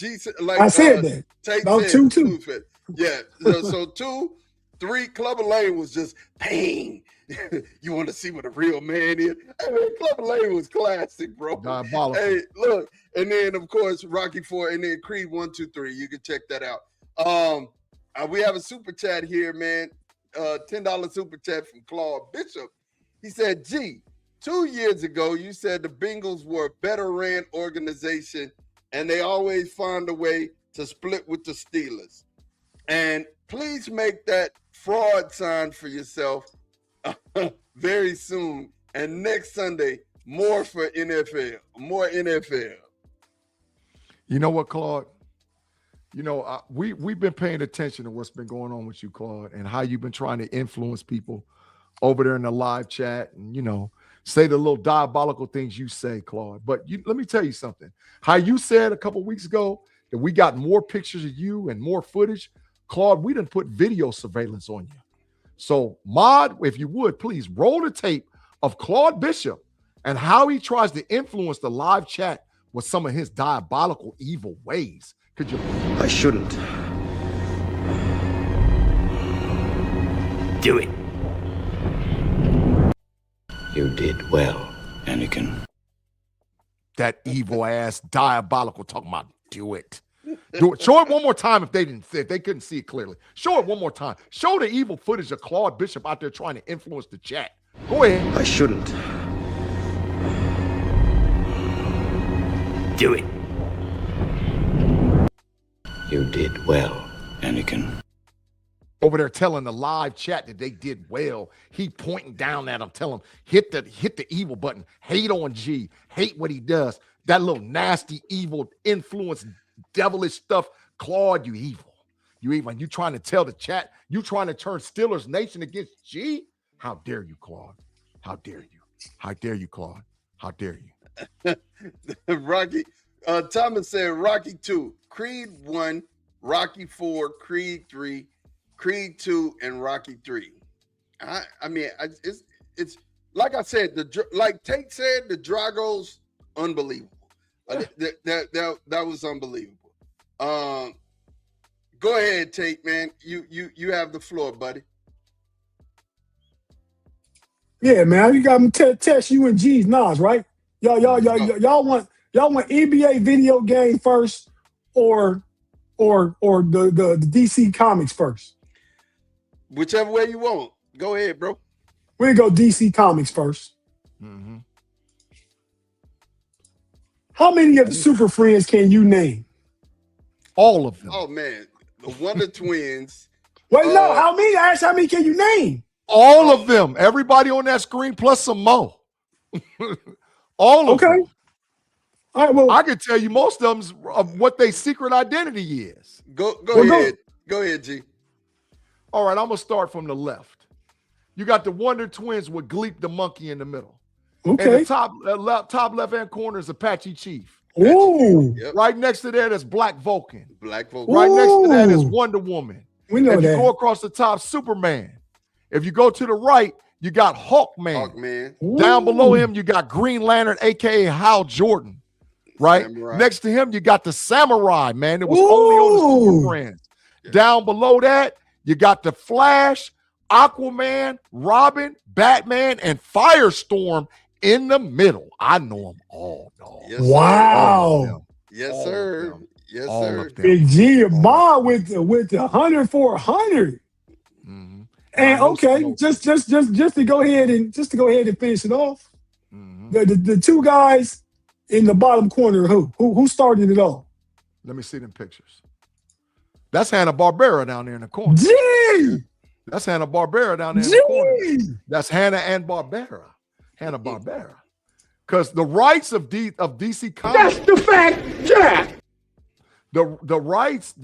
I said that. Tate no, said 2. Snooze fest. Yeah. So 2, 3. Clubber Lang was just pain. You want to see what a real man is? Hey, man, Clubber Lang was classic, bro. Diabolical. Hey, look, and then of course Rocky 4, and then Creed 1, 2, 3. You can check that out. We have a super chat here, man. $10 super chat from Claude Bishop. He said, G, 2 years ago, you said the Bengals were a better ran organization and they always find a way to split with the Steelers. And please make that fraud sign for yourself very soon. And next Sunday, more for NFL, more NFL. You know what, Claude? We've been paying attention to what's been going on with you, Claude, and how you've been trying to influence people over there in the live chat and, say the little diabolical things you say, Claude. But let me tell you something. How you said a couple weeks ago that we got more pictures of you and more footage, Claude, we done put video surveillance on you. So, Mod, if you would, please roll the tape of Claude Bishop and how he tries to influence the live chat with some of his diabolical, evil ways. Could you? I shouldn't. Do it. You did well, Anakin. That evil ass, diabolical talking about do it. Do it. Show it one more time if they couldn't see it clearly. Show it one more time. Show the evil footage of Claude Bishop out there trying to influence the chat. Go ahead. I shouldn't. Do it. You did well, Anakin. Over there telling the live chat that they did well. He pointing down at him, telling him, hit the evil button. Hate on G. Hate what he does. That little nasty, evil, influence, devilish stuff. Claude, you evil. You evil. And you trying to tell the chat, you trying to turn Steelers Nation against G? How dare you, Claude? How dare you? How dare you, Claude? How dare you? Rocky, Thomas said Rocky 2, Creed 1, Rocky 4, Creed 3, Creed 2, and Rocky 3. It's like I said, like Tate said, the Dragos, unbelievable. That was unbelievable. Go ahead, Tate, man. You have the floor, buddy. Yeah, man. You got me test you and G's Nas, right? Y'all want NBA video game first or the DC Comics first? Whichever way you want. Go ahead, bro. We'll go DC Comics first. Mm-hmm. How many of the Super Friends can you name? All of them. Oh, man. The Wonder Twins. Wait, no. How many? Ask how many can you name? All of them. Everybody on that screen plus some more. All of them. All right, well, I could tell you most of them of what their secret identity is. Go ahead. Go ahead, G. All right, I'm gonna start from the left. You got the Wonder Twins with Gleep the monkey in the middle. Okay. And the top left-hand corner is Apache Chief. Ooh. Yep. Right next to that is Black Vulcan. Black Vulcan. Right next to that is Ooh. Wonder Woman. We know If you that. go across the top, Superman. If you go to the right, you got Hawkman. Hawkman. Down below Ooh. him, you got Green Lantern, aka Hal Jordan. Right? Samurai. Next to him, you got the Samurai, man. It was only on the Super Friends. Yeah. Down below that, you got the Flash, Aquaman, Robin, Batman, and Firestorm in the middle. I know them all, dog. Yes, Wow. All of them. Yes, All sir. of them. Yes, All sir. of them. Big G and Bob with the 100 for 100. Mhm. And No okay, smoke. just to go ahead and finish it off. Mhm. The two guys in the bottom corner, who started it all? Let me see them pictures. That's Hanna-Barbera down there in the corner. G. That's Hanna-Barbera down there in the corner. G. That's Hanna and Barbera. Hanna-Barbera. Because the rights of DC Comics. That's the fact, Jack. The rights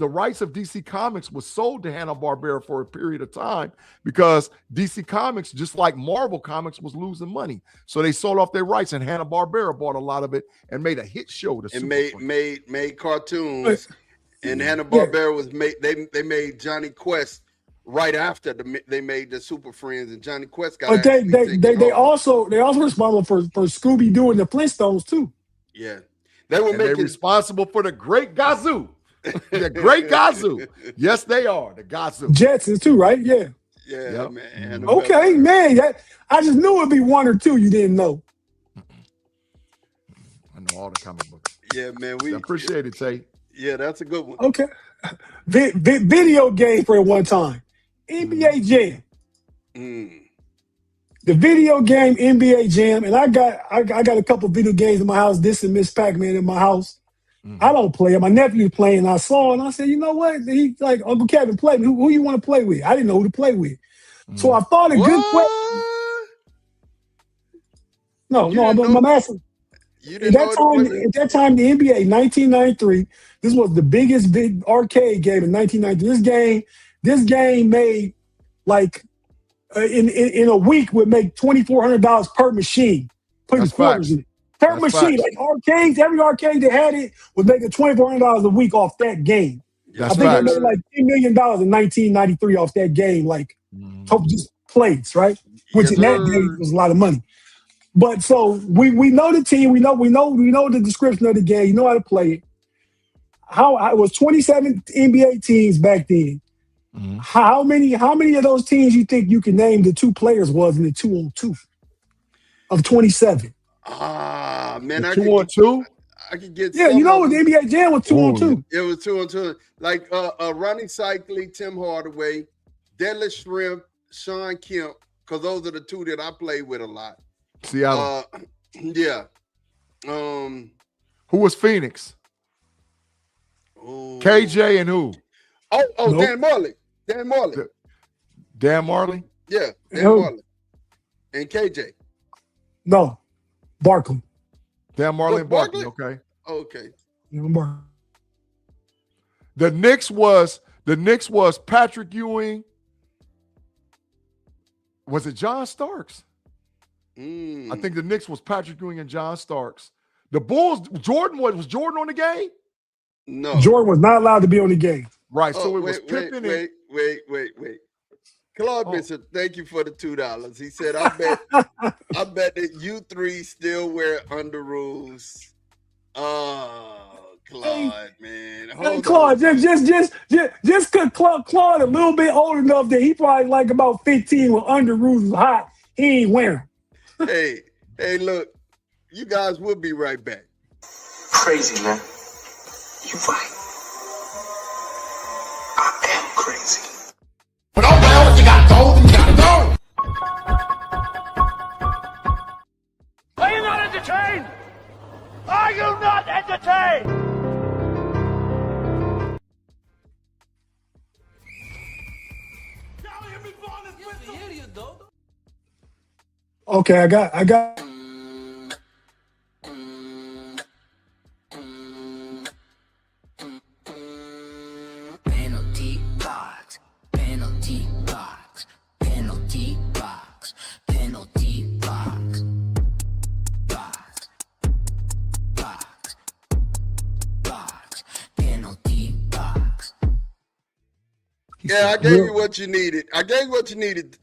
of DC Comics was sold to Hanna-Barbera for a period of time because DC Comics, just like Marvel Comics, was losing money. So they sold off their rights, and Hanna-Barbera bought a lot of it and made a hit show. And made cartoons. And Yeah. Hanna-Barbera was made. They made Johnny Quest right after they made the Super Friends, and Johnny Quest got. But they also responsible for Scooby Doo and the Flintstones too. Yeah, they were And they're making. responsible for the Great Gazoo. The Great Gazoo. Yes, they are. The Gazoo. Jetsons too, right? Yeah. Yeah, Yep. man. Mhm. Hanna-Barbera. Okay, man. I just knew it'd be one or two you didn't know. I know all the comic books. Yeah, man. I appreciate it, Tate. Yeah, that's a good one. Okay. Video game for one time. NBA Jam. Mm. The video game NBA Jam, and I got a couple video games in my house. This and Miss Pac-Man in my house. Mhm. I don't play it. My nephew's playing. I saw it, and I said, you know what? He's like, Uncle Kevin, play me. Who you want to play with? I didn't know who to play with. So I thought a good question. You No, didn't I'm asking. You At didn't know that time, the NBA, 1993, this was the biggest big arcade game in 1993. This game made like in a week would make $2,400 per machine. Putting That's quarters facts. in it. Per That's machine. facts. Like arcades, every arcade that had it was making $2,400 a week off that game. That's I think facts. they made like $10 million in 1993 off that game, like just plays, right? Which Yes, in that sir. day was a lot of money. But so we know the team, we know the description of the game, you know how to play it. It was 27 NBA teams back then. Mhm. How many of those teams you think you can name the two players was in the 2-on-2 of 27? Man, I 2-on-2? could get. Yeah, some you know of the them. NBA Jam was 2-on-2. It was 2-on-2. Like Ronnie Cycli, Tim Hardaway, Deadly Shrimp, Sean Kemp, because those are the two that I play with a lot. Seattle. Yeah. Who was Phoenix? Oh. KJ and who? Oh, Nope. Dan Marley. Dan Marley. Dan Marley? Yeah, Dan Who? Marley. And KJ. No, Barkley. Dan Marley What, and Barkley. Barkley? Okay. Okay. Barkley. The Knicks was Patrick Ewing. Was it John Starks? I think the Knicks was Patrick Ewing and John Starks. The Bulls, was Jordan on the game? No. Jordan was not allowed to be on the game. Right. So it wait, was Pippen and wait. Claude Bishop, thank you for the $2. He said, I bet that you three still wear underoos. Oh, Claude, man. Hey, Hold Claude, on. just because Claude a little bit old enough that he probably like about 15 when underoos is hot, he ain't wearing. Hey, look, you guys will be right back. Crazy, man. You right. I am crazy. But don't matter what you got told, you gotta go. Are you not entertained? Are you not entertained? Okay, I got. Penalty, God. Yeah, I gave you what you needed.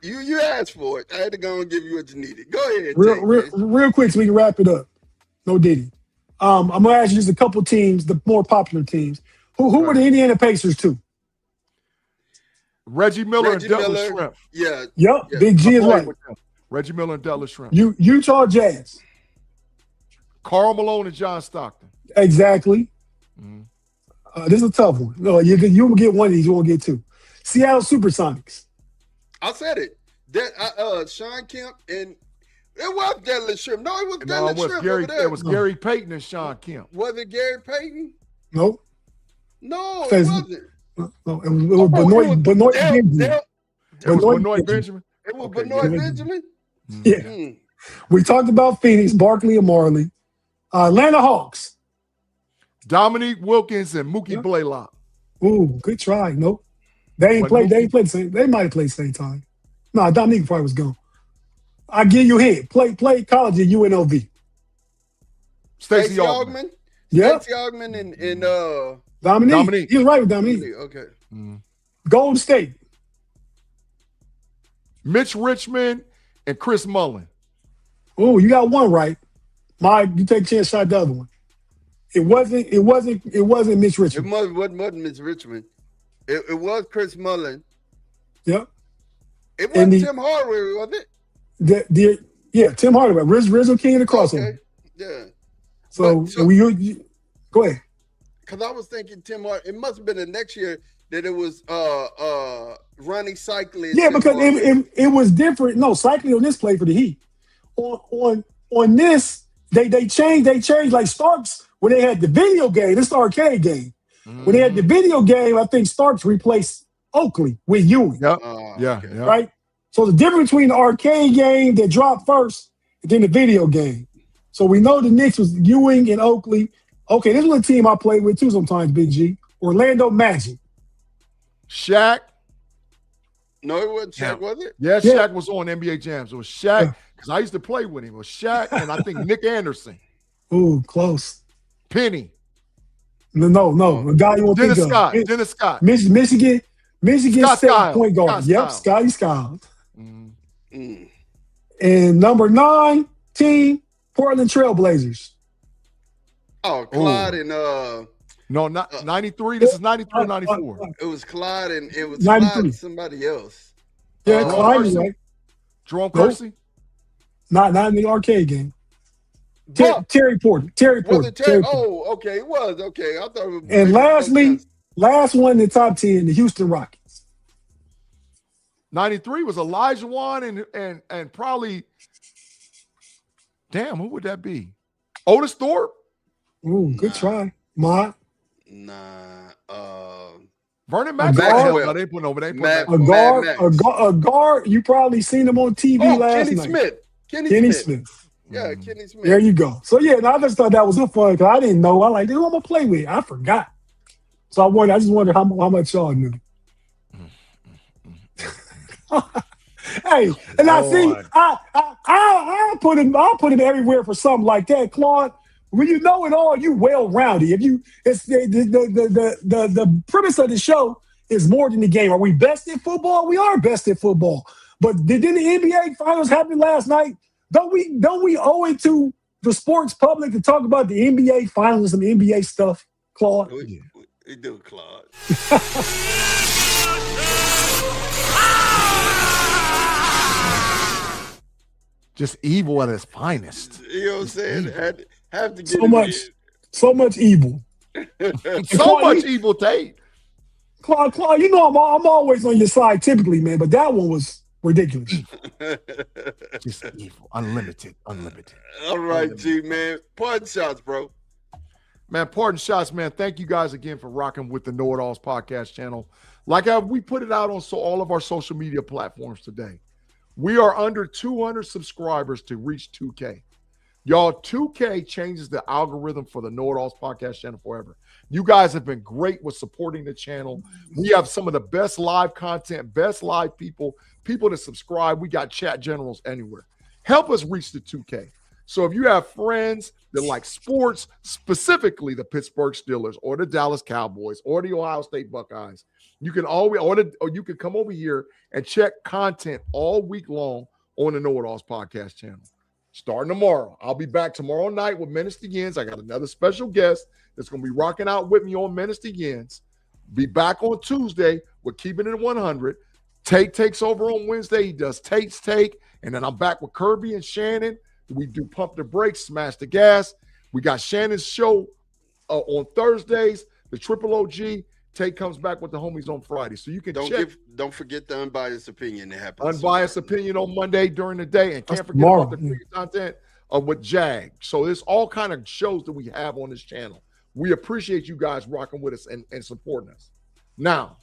You asked for it. I had to go and give you what you needed. Go ahead. Real quick so we can wrap it up. No Diddy. I'm gonna ask you just a couple teams, the more popular teams. Who were the Indiana Pacers too? Reggie Miller and Detlef Schrempf. Yeah. Yep. Big G is right. Reggie Miller and Detlef Schrempf. Utah Jazz. Karl Malone and John Stockton. Exactly. This is a tough one. No, you will get one of these. You won't get two. Seattle Supersonics. I said it. That Sean Kemp and it was Detlef Schrempf. No, it was Detlef Schrempf over there. It was Gary Payton and Sean Kemp. Was it Gary Payton? Nope. No, it wasn't. No, it was Benoit Benjamin. It was Benoit Benjamin. It was Benoit Benjamin? Yeah. We talked about Phoenix, Barkley and Marley. Atlanta Hawks. Dominique Wilkins and Mookie Blaylock. Ooh, good try. Nope. They ain't played the same. They might have played the same time. No, Dominique probably was gone. I give you a hint. Played college at UNLV. Stacey Augmon. Yeah. Stacey Augmon and Dominique. He was right with Dominique. Okay. Golden State. Mitch Richmond and Chris Mullin. Oh, you got one right. You take a chance, shot the other one. It wasn't Mitch Richmond. It wasn't Mitch Richmond. It was Chris Mullin. Yep. It wasn't Tim Hardaway, was it? Tim Hardaway. Rizzo King of the crossover. Okay. Yeah. So go ahead. Because I was thinking it must have been the next year that it was Ronnie Cycling. Yeah, because it was different. No, Cycling on this play for the Heat. On this, they changed like Starks when they had the video game. This is the arcade game. When they had the video game, I think Starks replaced Oakley with Ewing. Yep. Yeah. Right? So the difference between the arcade game that dropped first and then the video game. So we know the Knicks was Ewing and Oakley. Okay, this was a team I played with too sometimes, Big G. Orlando Magic. Shaq. No, it wasn't Shaq, was it? Yeah, Shaq was on NBA Jams. It was Shaq, because I used to play with him. It was Shaq and I think Nick Anderson. Ooh, close. Penny. No. A guy you want to think of. Dennis Scott. Michigan Scott State Skiles. point guard. Yep, Scotty Skiles. Mm. And number 9 team, Portland Trailblazers. Oh, Clyde and no, not 93. This is 93 or 94. It was Clyde and it was 93. Clyde and somebody else. Yeah, Clyde was right. Jerome Kersey? Not in the arcade game. Terry Porter. Was it Terry? Oh, okay. It was. Okay. I thought it was. And last one in the top 10, the Houston Rockets. 93 was Elijah Wan and probably, damn, who would that be? Otis Thorpe? Ooh, good try. Mod. Nah. Vernon Maxwell. No, they put over. They put a guard. You probably seen him on TV last night. Kenny Smith. Yeah, Kenny Smith. There you go. So I just thought that was a fun because I didn't know. I like, who I'm gonna play with. I forgot. So I just wondered how much y'all knew. Hey, and I put him everywhere for something like that, Claude. When you know it all, you well-rounded. It's the premise of the show is more than the game. Are we best at football? We are best at football. But didn't the NBA finals happen last night? Don't we owe it to the sports public to talk about the NBA finals and the NBA stuff, Claude? We do, Claude. Just evil at its finest. You know what I'm saying? Have to get so much evil. So much evil, Tate. Claude, you know I'm always on your side typically, man, but that one was ridiculous. Just evil. Unlimited. All right, G, man. Pardon shots, bro. Man, pardon shots, man. Thank you guys again for rocking with the KnoItAllz podcast channel. We put it out on all of our social media platforms today. We are under 200 subscribers to reach 2K. Y'all, 2K changes the algorithm for the KnoItAllz podcast channel forever. You guys have been great with supporting the channel. We have some of the best live content, best live people that subscribe. We got chat generals anywhere. Help us reach the 2K. So if you have friends that like sports, specifically the Pittsburgh Steelers or the Dallas Cowboys or the Ohio State Buckeyes, you can always or you can come over here and check content all week long on the KnoItAllz podcast channel. Starting tomorrow. I'll be back tomorrow night with Menace to Yins. I got another special guest that's going to be rocking out with me on Menace to Yins. Be back on Tuesday. We're keeping it at 100. Tate takes over on Wednesday. He does Tate's Take. And then I'm back with Kirby and Shannon. We do Pump the Brakes, Smash the Gas. We got Shannon's show on Thursdays, the Triple OG. Tate comes back with the homies on Friday. So you can don't forget the unbiased opinion that happens. Unbiased opinion on Monday during the day. And can't forget about the free content with Jag. So there's all kind of shows that we have on this channel. We appreciate you guys rocking with us and supporting us. Now,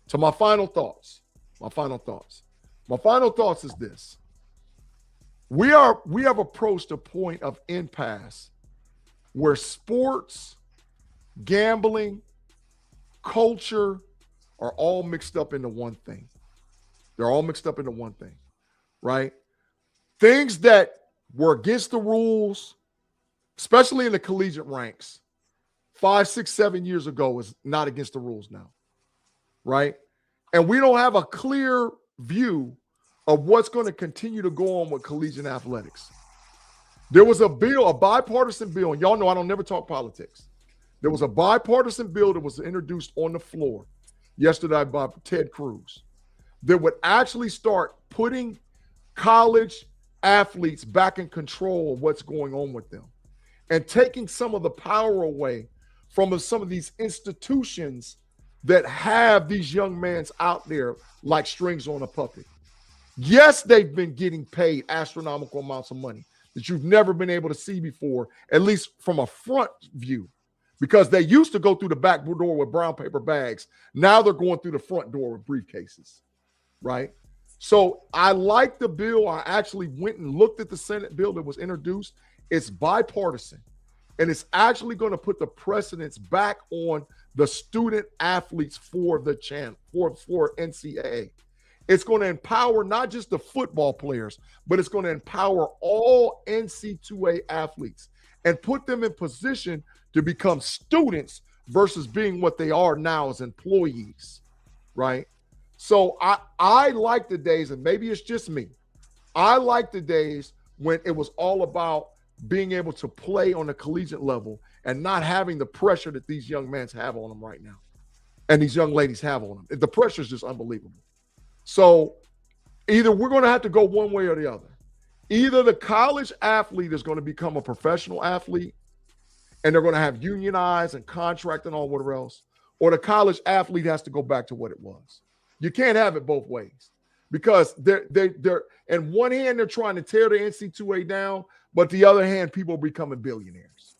to my final thoughts. My final thoughts is this. We have approached a point of impasse where sports, gambling, culture are all mixed up into one thing. They're all mixed up into one thing, right? Things that were against the rules, especially in the collegiate ranks, 5, 6, 7 years ago is not against the rules now, right? And we don't have a clear view of what's going to continue to go on with collegiate athletics. There was a bill, a bipartisan bill, and y'all know I don't never talk politics. There was a bipartisan bill that was introduced on the floor yesterday by Ted Cruz that would actually start putting college athletes back in control of what's going on with them and taking some of the power away from some of these institutions that have these young men out there like strings on a puppet. Yes, they've been getting paid astronomical amounts of money that you've never been able to see before, at least from a front view, because they used to go through the back door with brown paper bags. Now they're going through the front door with briefcases, right? So I like the bill. I actually went and looked at the Senate bill that was introduced. It's bipartisan, and it's actually going to put the precedence back on the student athletes for the channel, for NCAA. It's going to empower not just the football players, but it's going to empower all NC2A athletes and put them in position to become students versus being what they are now as employees, right? So I like the days, and maybe it's just me, I like the days when it was all about being able to play on a collegiate level and not having the pressure that these young men have on them right now and these young ladies have on them. The pressure is just unbelievable. So either we're going to have to go one way or the other. Either the college athlete is going to become a professional athlete and they're going to have unionized and contract and all whatever else, or the college athlete has to go back to what it was. You can't have it both ways because they're in one hand, they're trying to tear the NC2A down, but the other hand, people are becoming billionaires.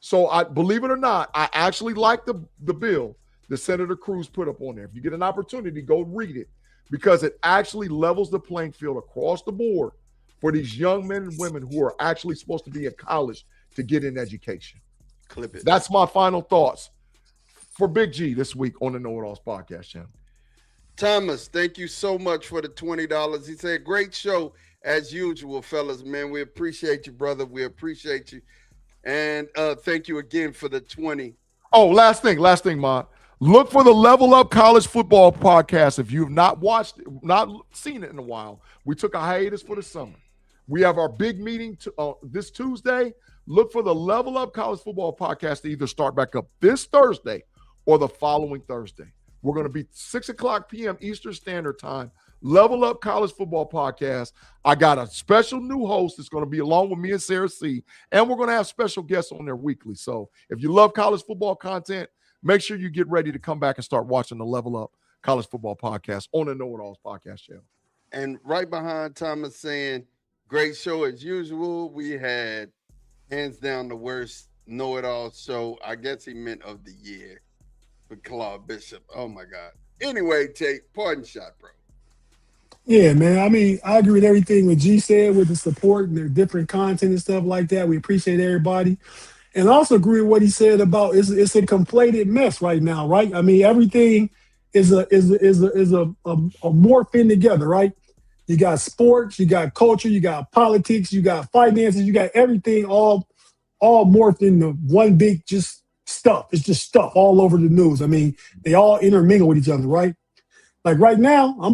So I believe it or not, I actually like the bill that Senator Cruz put up on there. If you get an opportunity, go read it, because it actually levels the playing field across the board for these young men and women who are actually supposed to be in college to get an education. Clip it. That's my final thoughts for Big G this week on the KnoItAllz podcast channel. Thomas, thank you so much for the $20. He said, great show as usual, fellas, man. We appreciate you, brother. We appreciate you. And thank you again for the 20. Oh, last thing, Mont. Look for the Level Up College Football podcast. If you've not watched it, not seen it in a while, we took a hiatus for the summer. We have our big meeting this Tuesday. Look for the Level Up College Football podcast to either start back up this Thursday or the following Thursday. We're going to be 6 o'clock p.m. Eastern Standard Time. Level Up College Football podcast. I got a special new host that's going to be along with me and Sarah C. And we're going to have special guests on there weekly. So if you love college football content, make sure you get ready to come back and start watching the Level Up College Football podcast on the KnoItAllz podcast channel. And right behind Thomas saying, great show as usual. We had hands down the worst KnoItAllz show. I guess he meant of the year with Claude Bishop. Oh my God. Anyway, Tate, pardon shot, bro. Yeah, man. I mean, I agree with everything what G said with the support and their different content and stuff like that. We appreciate everybody. And I also agree with what he said about it's a conflated mess right now, right? I mean, everything is a morphing together, right? You got sports, you got culture, you got politics, you got finances, you got everything all morphed into one big just stuff. It's just stuff all over the news. I mean, they all intermingle with each other, right? Like right now, I'm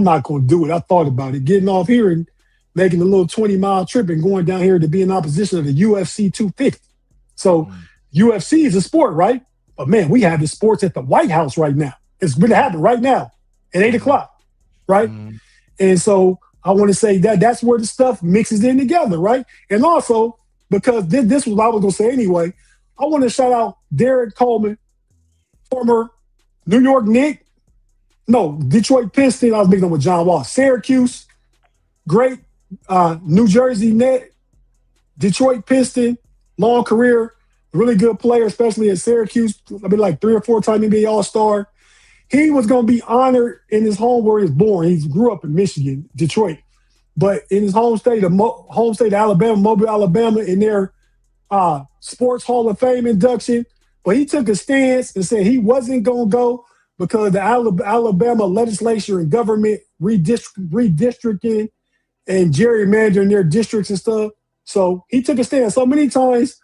not going to do it. I thought about it. Getting off here and making a little 20-mile trip and going down here to be in opposition of the UFC 250. So UFC is a sport, right? But man, we have the sports at the White House right now. It's going to happen right now at 8 o'clock, right? And so I want to say that's where the stuff mixes in together, right? And also, because this was what I was going to say anyway, I want to shout out Derek Coleman, former New York Knicks, Detroit Pistons. I was making up with John Wall. Syracuse, great New Jersey Net, Detroit Piston, long career, really good player, especially at Syracuse. I've been like 3 or 4 time NBA All-Star. He was going to be honored in his home where he was born. He grew up in Michigan, Detroit. But in his home state of Alabama, Mobile, Alabama, in their Sports Hall of Fame induction. But he took a stance and said he wasn't going to go because the Alabama legislature and government redistricting and gerrymandering their districts and stuff. So he took a stand. So many times,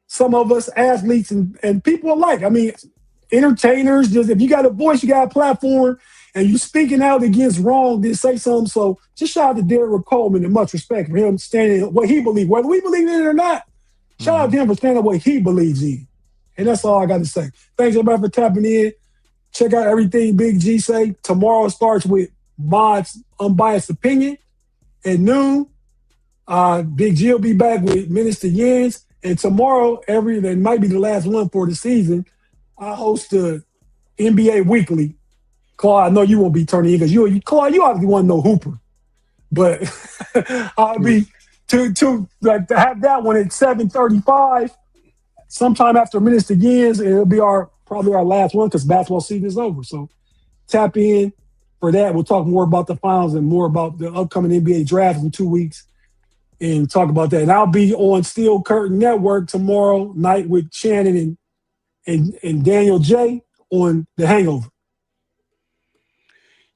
some of us athletes and people alike, I mean, entertainers, just if you got a voice, you got a platform, and you speaking out against wrong, then say something. So just shout out to Derek Coleman and much respect for him standing what he believes, whether we believe in it or not. Shout out to him for standing what he believes in. And that's all I got to say. Thanks everybody for tapping in. Check out everything Big G say. Tomorrow starts with Mod's Unbiased Opinion at noon. Big G will be back with Minister Yens. And tomorrow, that might be the last one for the season, I host the NBA Weekly. Claude, I know you won't be turning in because Claude, you obviously want to know Hooper. But I'll be to have that one at 7:35, sometime after Minister Yens, and it'll be probably our last one because basketball season is over. So tap in for that. We'll talk more about the finals and more about the upcoming NBA draft in 2 weeks and talk about that. And I'll be on Steel Curtain Network tomorrow night with Shannon and Daniel J on The Hangover.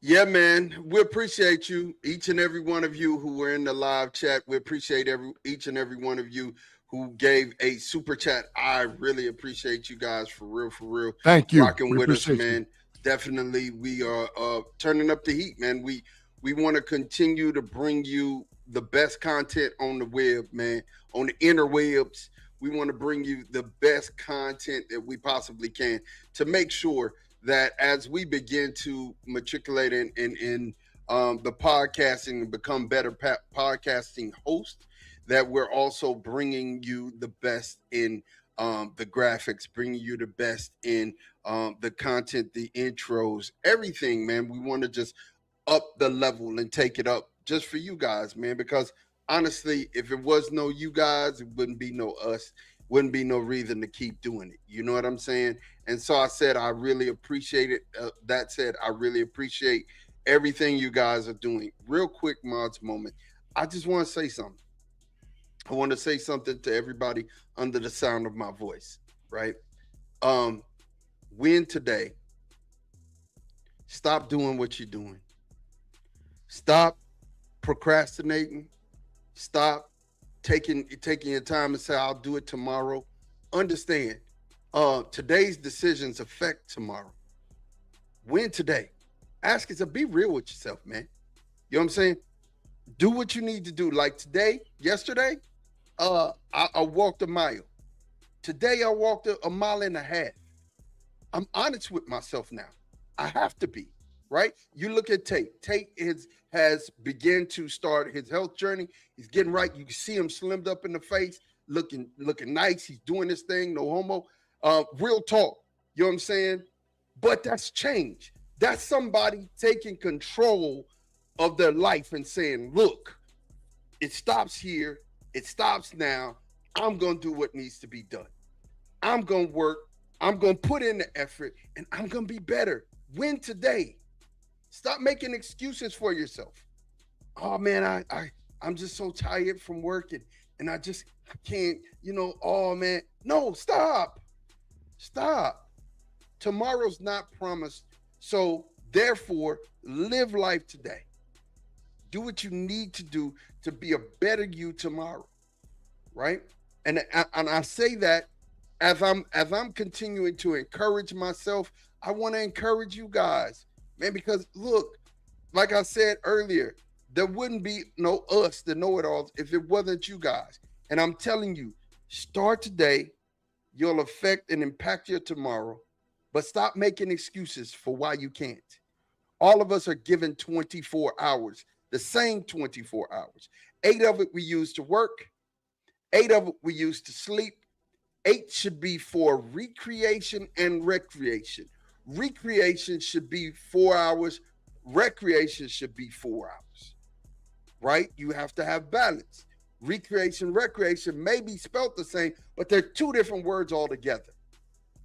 Yeah, man. We appreciate you, each and every one of you who were in the live chat. We appreciate each and every one of you who gave a super chat. I really appreciate you guys for real. Thank you. Rocking with us, man. Definitely, we are turning up the heat, man. We want to continue to bring you the best content on the web, man, on the interwebs. We want to bring you the best content that we possibly can to make sure that as we begin to matriculate in the podcasting and become better podcasting hosts, that we're also bringing you the best in the graphics, bringing you the best in the content, the intros, everything, man. We want to just up the level and take it up just for you guys, man, because honestly, if it was no you guys, it wouldn't be no us. Wouldn't be no reason to keep doing it. You know what I'm saying? And so I said, I really appreciate it. That said, I really appreciate everything you guys are doing. Real quick, Mods moment. I just want to say something. I want to say something to everybody under the sound of my voice, right? Win today. Stop doing what you're doing. Stop procrastinating. Stop taking your time and say, I'll do it tomorrow. Understand, today's decisions affect tomorrow. Win today. Ask yourself, be real with yourself, man. You know what I'm saying? Do what you need to do. Like yesterday, I walked a mile. Today, I walked a mile and a half. I'm honest with myself now. I have to be, right? You look at Tate. Tate has begun to start his health journey. He's getting right. You can see him slimmed up in the face, looking nice. He's doing this thing, no homo. Real talk. You know what I'm saying? But that's change. That's somebody taking control of their life and saying, look, it stops here. It stops now. I'm going to do what needs to be done. I'm going to work. I'm going to put in the effort, and I'm going to be better. Win today. Stop making excuses for yourself. Oh, man, I'm just so tired from working, and I can't, oh, man. No, stop. Tomorrow's not promised. So, therefore, live life today. Do what you need to do to be a better you tomorrow, right? And I say that as I'm continuing to encourage myself. I want to encourage you guys, man, because look, like I said earlier, there wouldn't be no us, the know-it-alls, if it wasn't you guys. And I'm telling you, start today. You'll affect and impact your tomorrow, but stop making excuses for why you can't. All of us are given 24 hours, the same 24 hours. 8 of it we use to work. 8 of it we use to sleep. 8 should be for recreation and recreation. Recreation should be 4 hours. Recreation should be 4 hours, right? You have to have balance. Recreation, recreation may be spelled the same, but they're 2 different words altogether.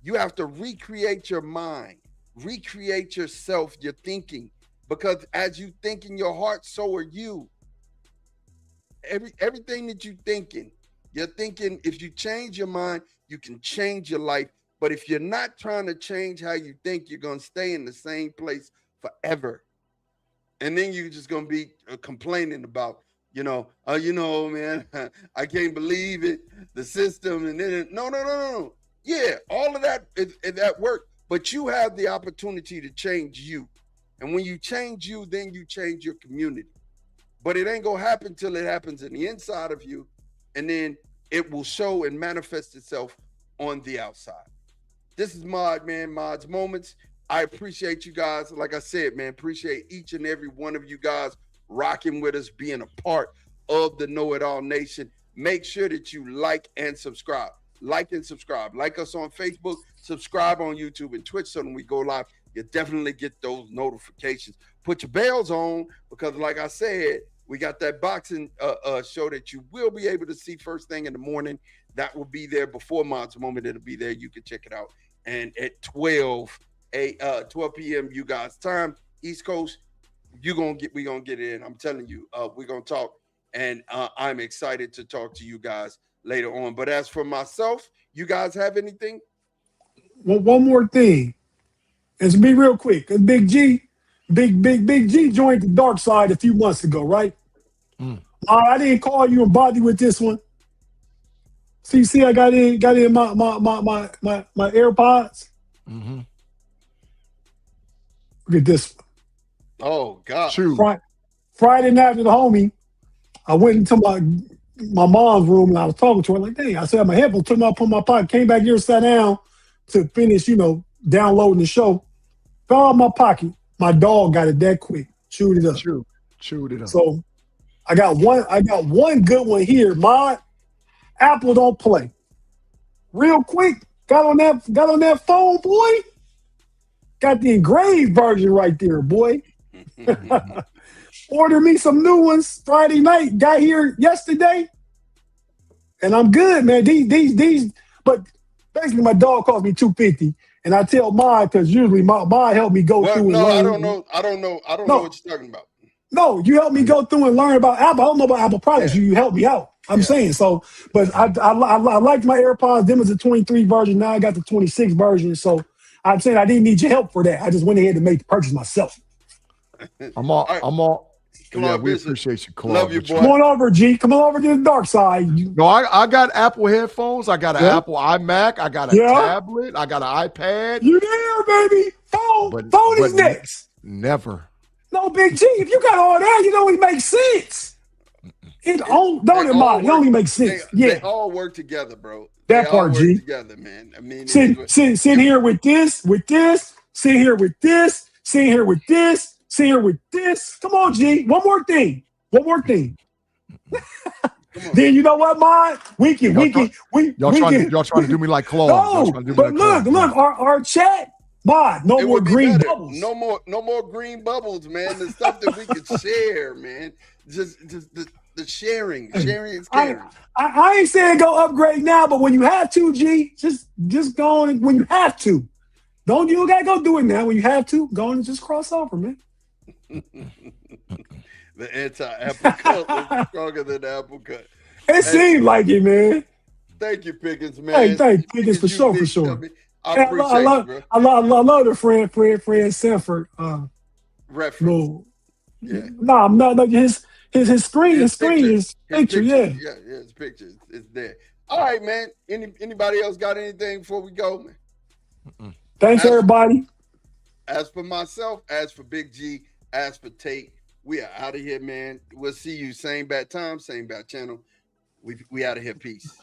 You have to recreate your mind, recreate yourself, your thinking, because as you think in your heart, so are you. Everything that you're thinking, if you change your mind, you can change your life. But if you're not trying to change how you think, you're going to stay in the same place forever. And then you're just going to be complaining about, man, I can't believe it, the system. And then, no. Yeah, all of that is at work. But you have the opportunity to change you. And when you change you, then you change your community. But it ain't going to happen till it happens in the inside of you. And then it will show and manifest itself on the outside. This is Mod, man, Mod's Moments. I appreciate you guys. Like I said, man, appreciate each and every one of you guys rocking with us, being a part of the Know It All Nation. Make sure that you like and subscribe. Like and subscribe. Like us on Facebook, subscribe on YouTube and Twitch so when we go live, you definitely get those notifications. Put your bells on because, like I said, we got that boxing show that you will be able to see first thing in the morning. That will be there before Mod's Moment. It'll be there. You can check it out. And at 12 p.m. you guys time, East Coast, we're gonna get it in. I'm telling you, we're gonna talk, and I'm excited to talk to you guys later on. But as for myself, you guys have anything? Well, one more thing. It's be real quick. Big G joined the dark side a few months ago, right? I didn't call you and bother you with this one. See, I got in my AirPods. Mm-hmm. Look at this one. Oh God! Friday night with the homie, I went into my mom's room and I was talking to her like, "Dang!" I said, "My headphones." Put in my pocket. Came back here, sat down to finish, downloading the show. Fell out of my pocket. My dog got it that quick. Chewed it up. Chewed it up. So I got one good one here. My Apple don't play. Real quick, got on that phone, boy. Got the engraved version right there, boy. Ordered me some new ones Friday night. Got here yesterday, and I'm good, man. These, but basically, my dog cost me $250, and I tell mine because usually my help me go through. No, and I learn. I don't know what you're talking about. No, you help me go through and learn about Apple. I don't know about Apple products. You help me out. I'm saying so, but I liked my AirPods. Them was the 23 version. Now I got the 26 version. So I'm saying I didn't need your help for that. I just went ahead and made the purchase myself. I'm all. Yeah, we Bishop. appreciate you. Love you, boy. Come on over, G. Come on over to the dark side. No, I got Apple headphones. I got an Apple iMac. I got a tablet. I got an iPad. You there, baby? Phone is next. Never. No, Big G. If you got all that, it makes sense. It only makes sense. They all work together, bro. That part, work G. Together, man. I mean, sit here with this, sit here with this, sit here with this, sit here with this. Come on, G. One more thing. Then you know what, man? Y'all trying to do me like Claude. No, but look, our chat. No more green bubbles. No more green bubbles, man. The stuff that we can share, man. Just the sharing. Sharing is caring. I ain't saying go upgrade now, but when you have to, G, just go on when you have to. You don't gotta go do it now. When you have to, go on and just cross over, man. The anti-apple cut is stronger than the apple cut. It seemed like it, man. Thank you, Pickens, man. Hey, thank you, Pickens, for sure. I appreciate you, bro. I love the friend Sanford. Reference. No, his screen is picture, yeah. Yeah, his picture is there. All right, man. Anybody else got anything before we go, man? Thanks, everybody. As for myself, as for Big G, as for Tate, we are out of here, man. We'll see you same bad time, same bad channel. We out of here. Peace.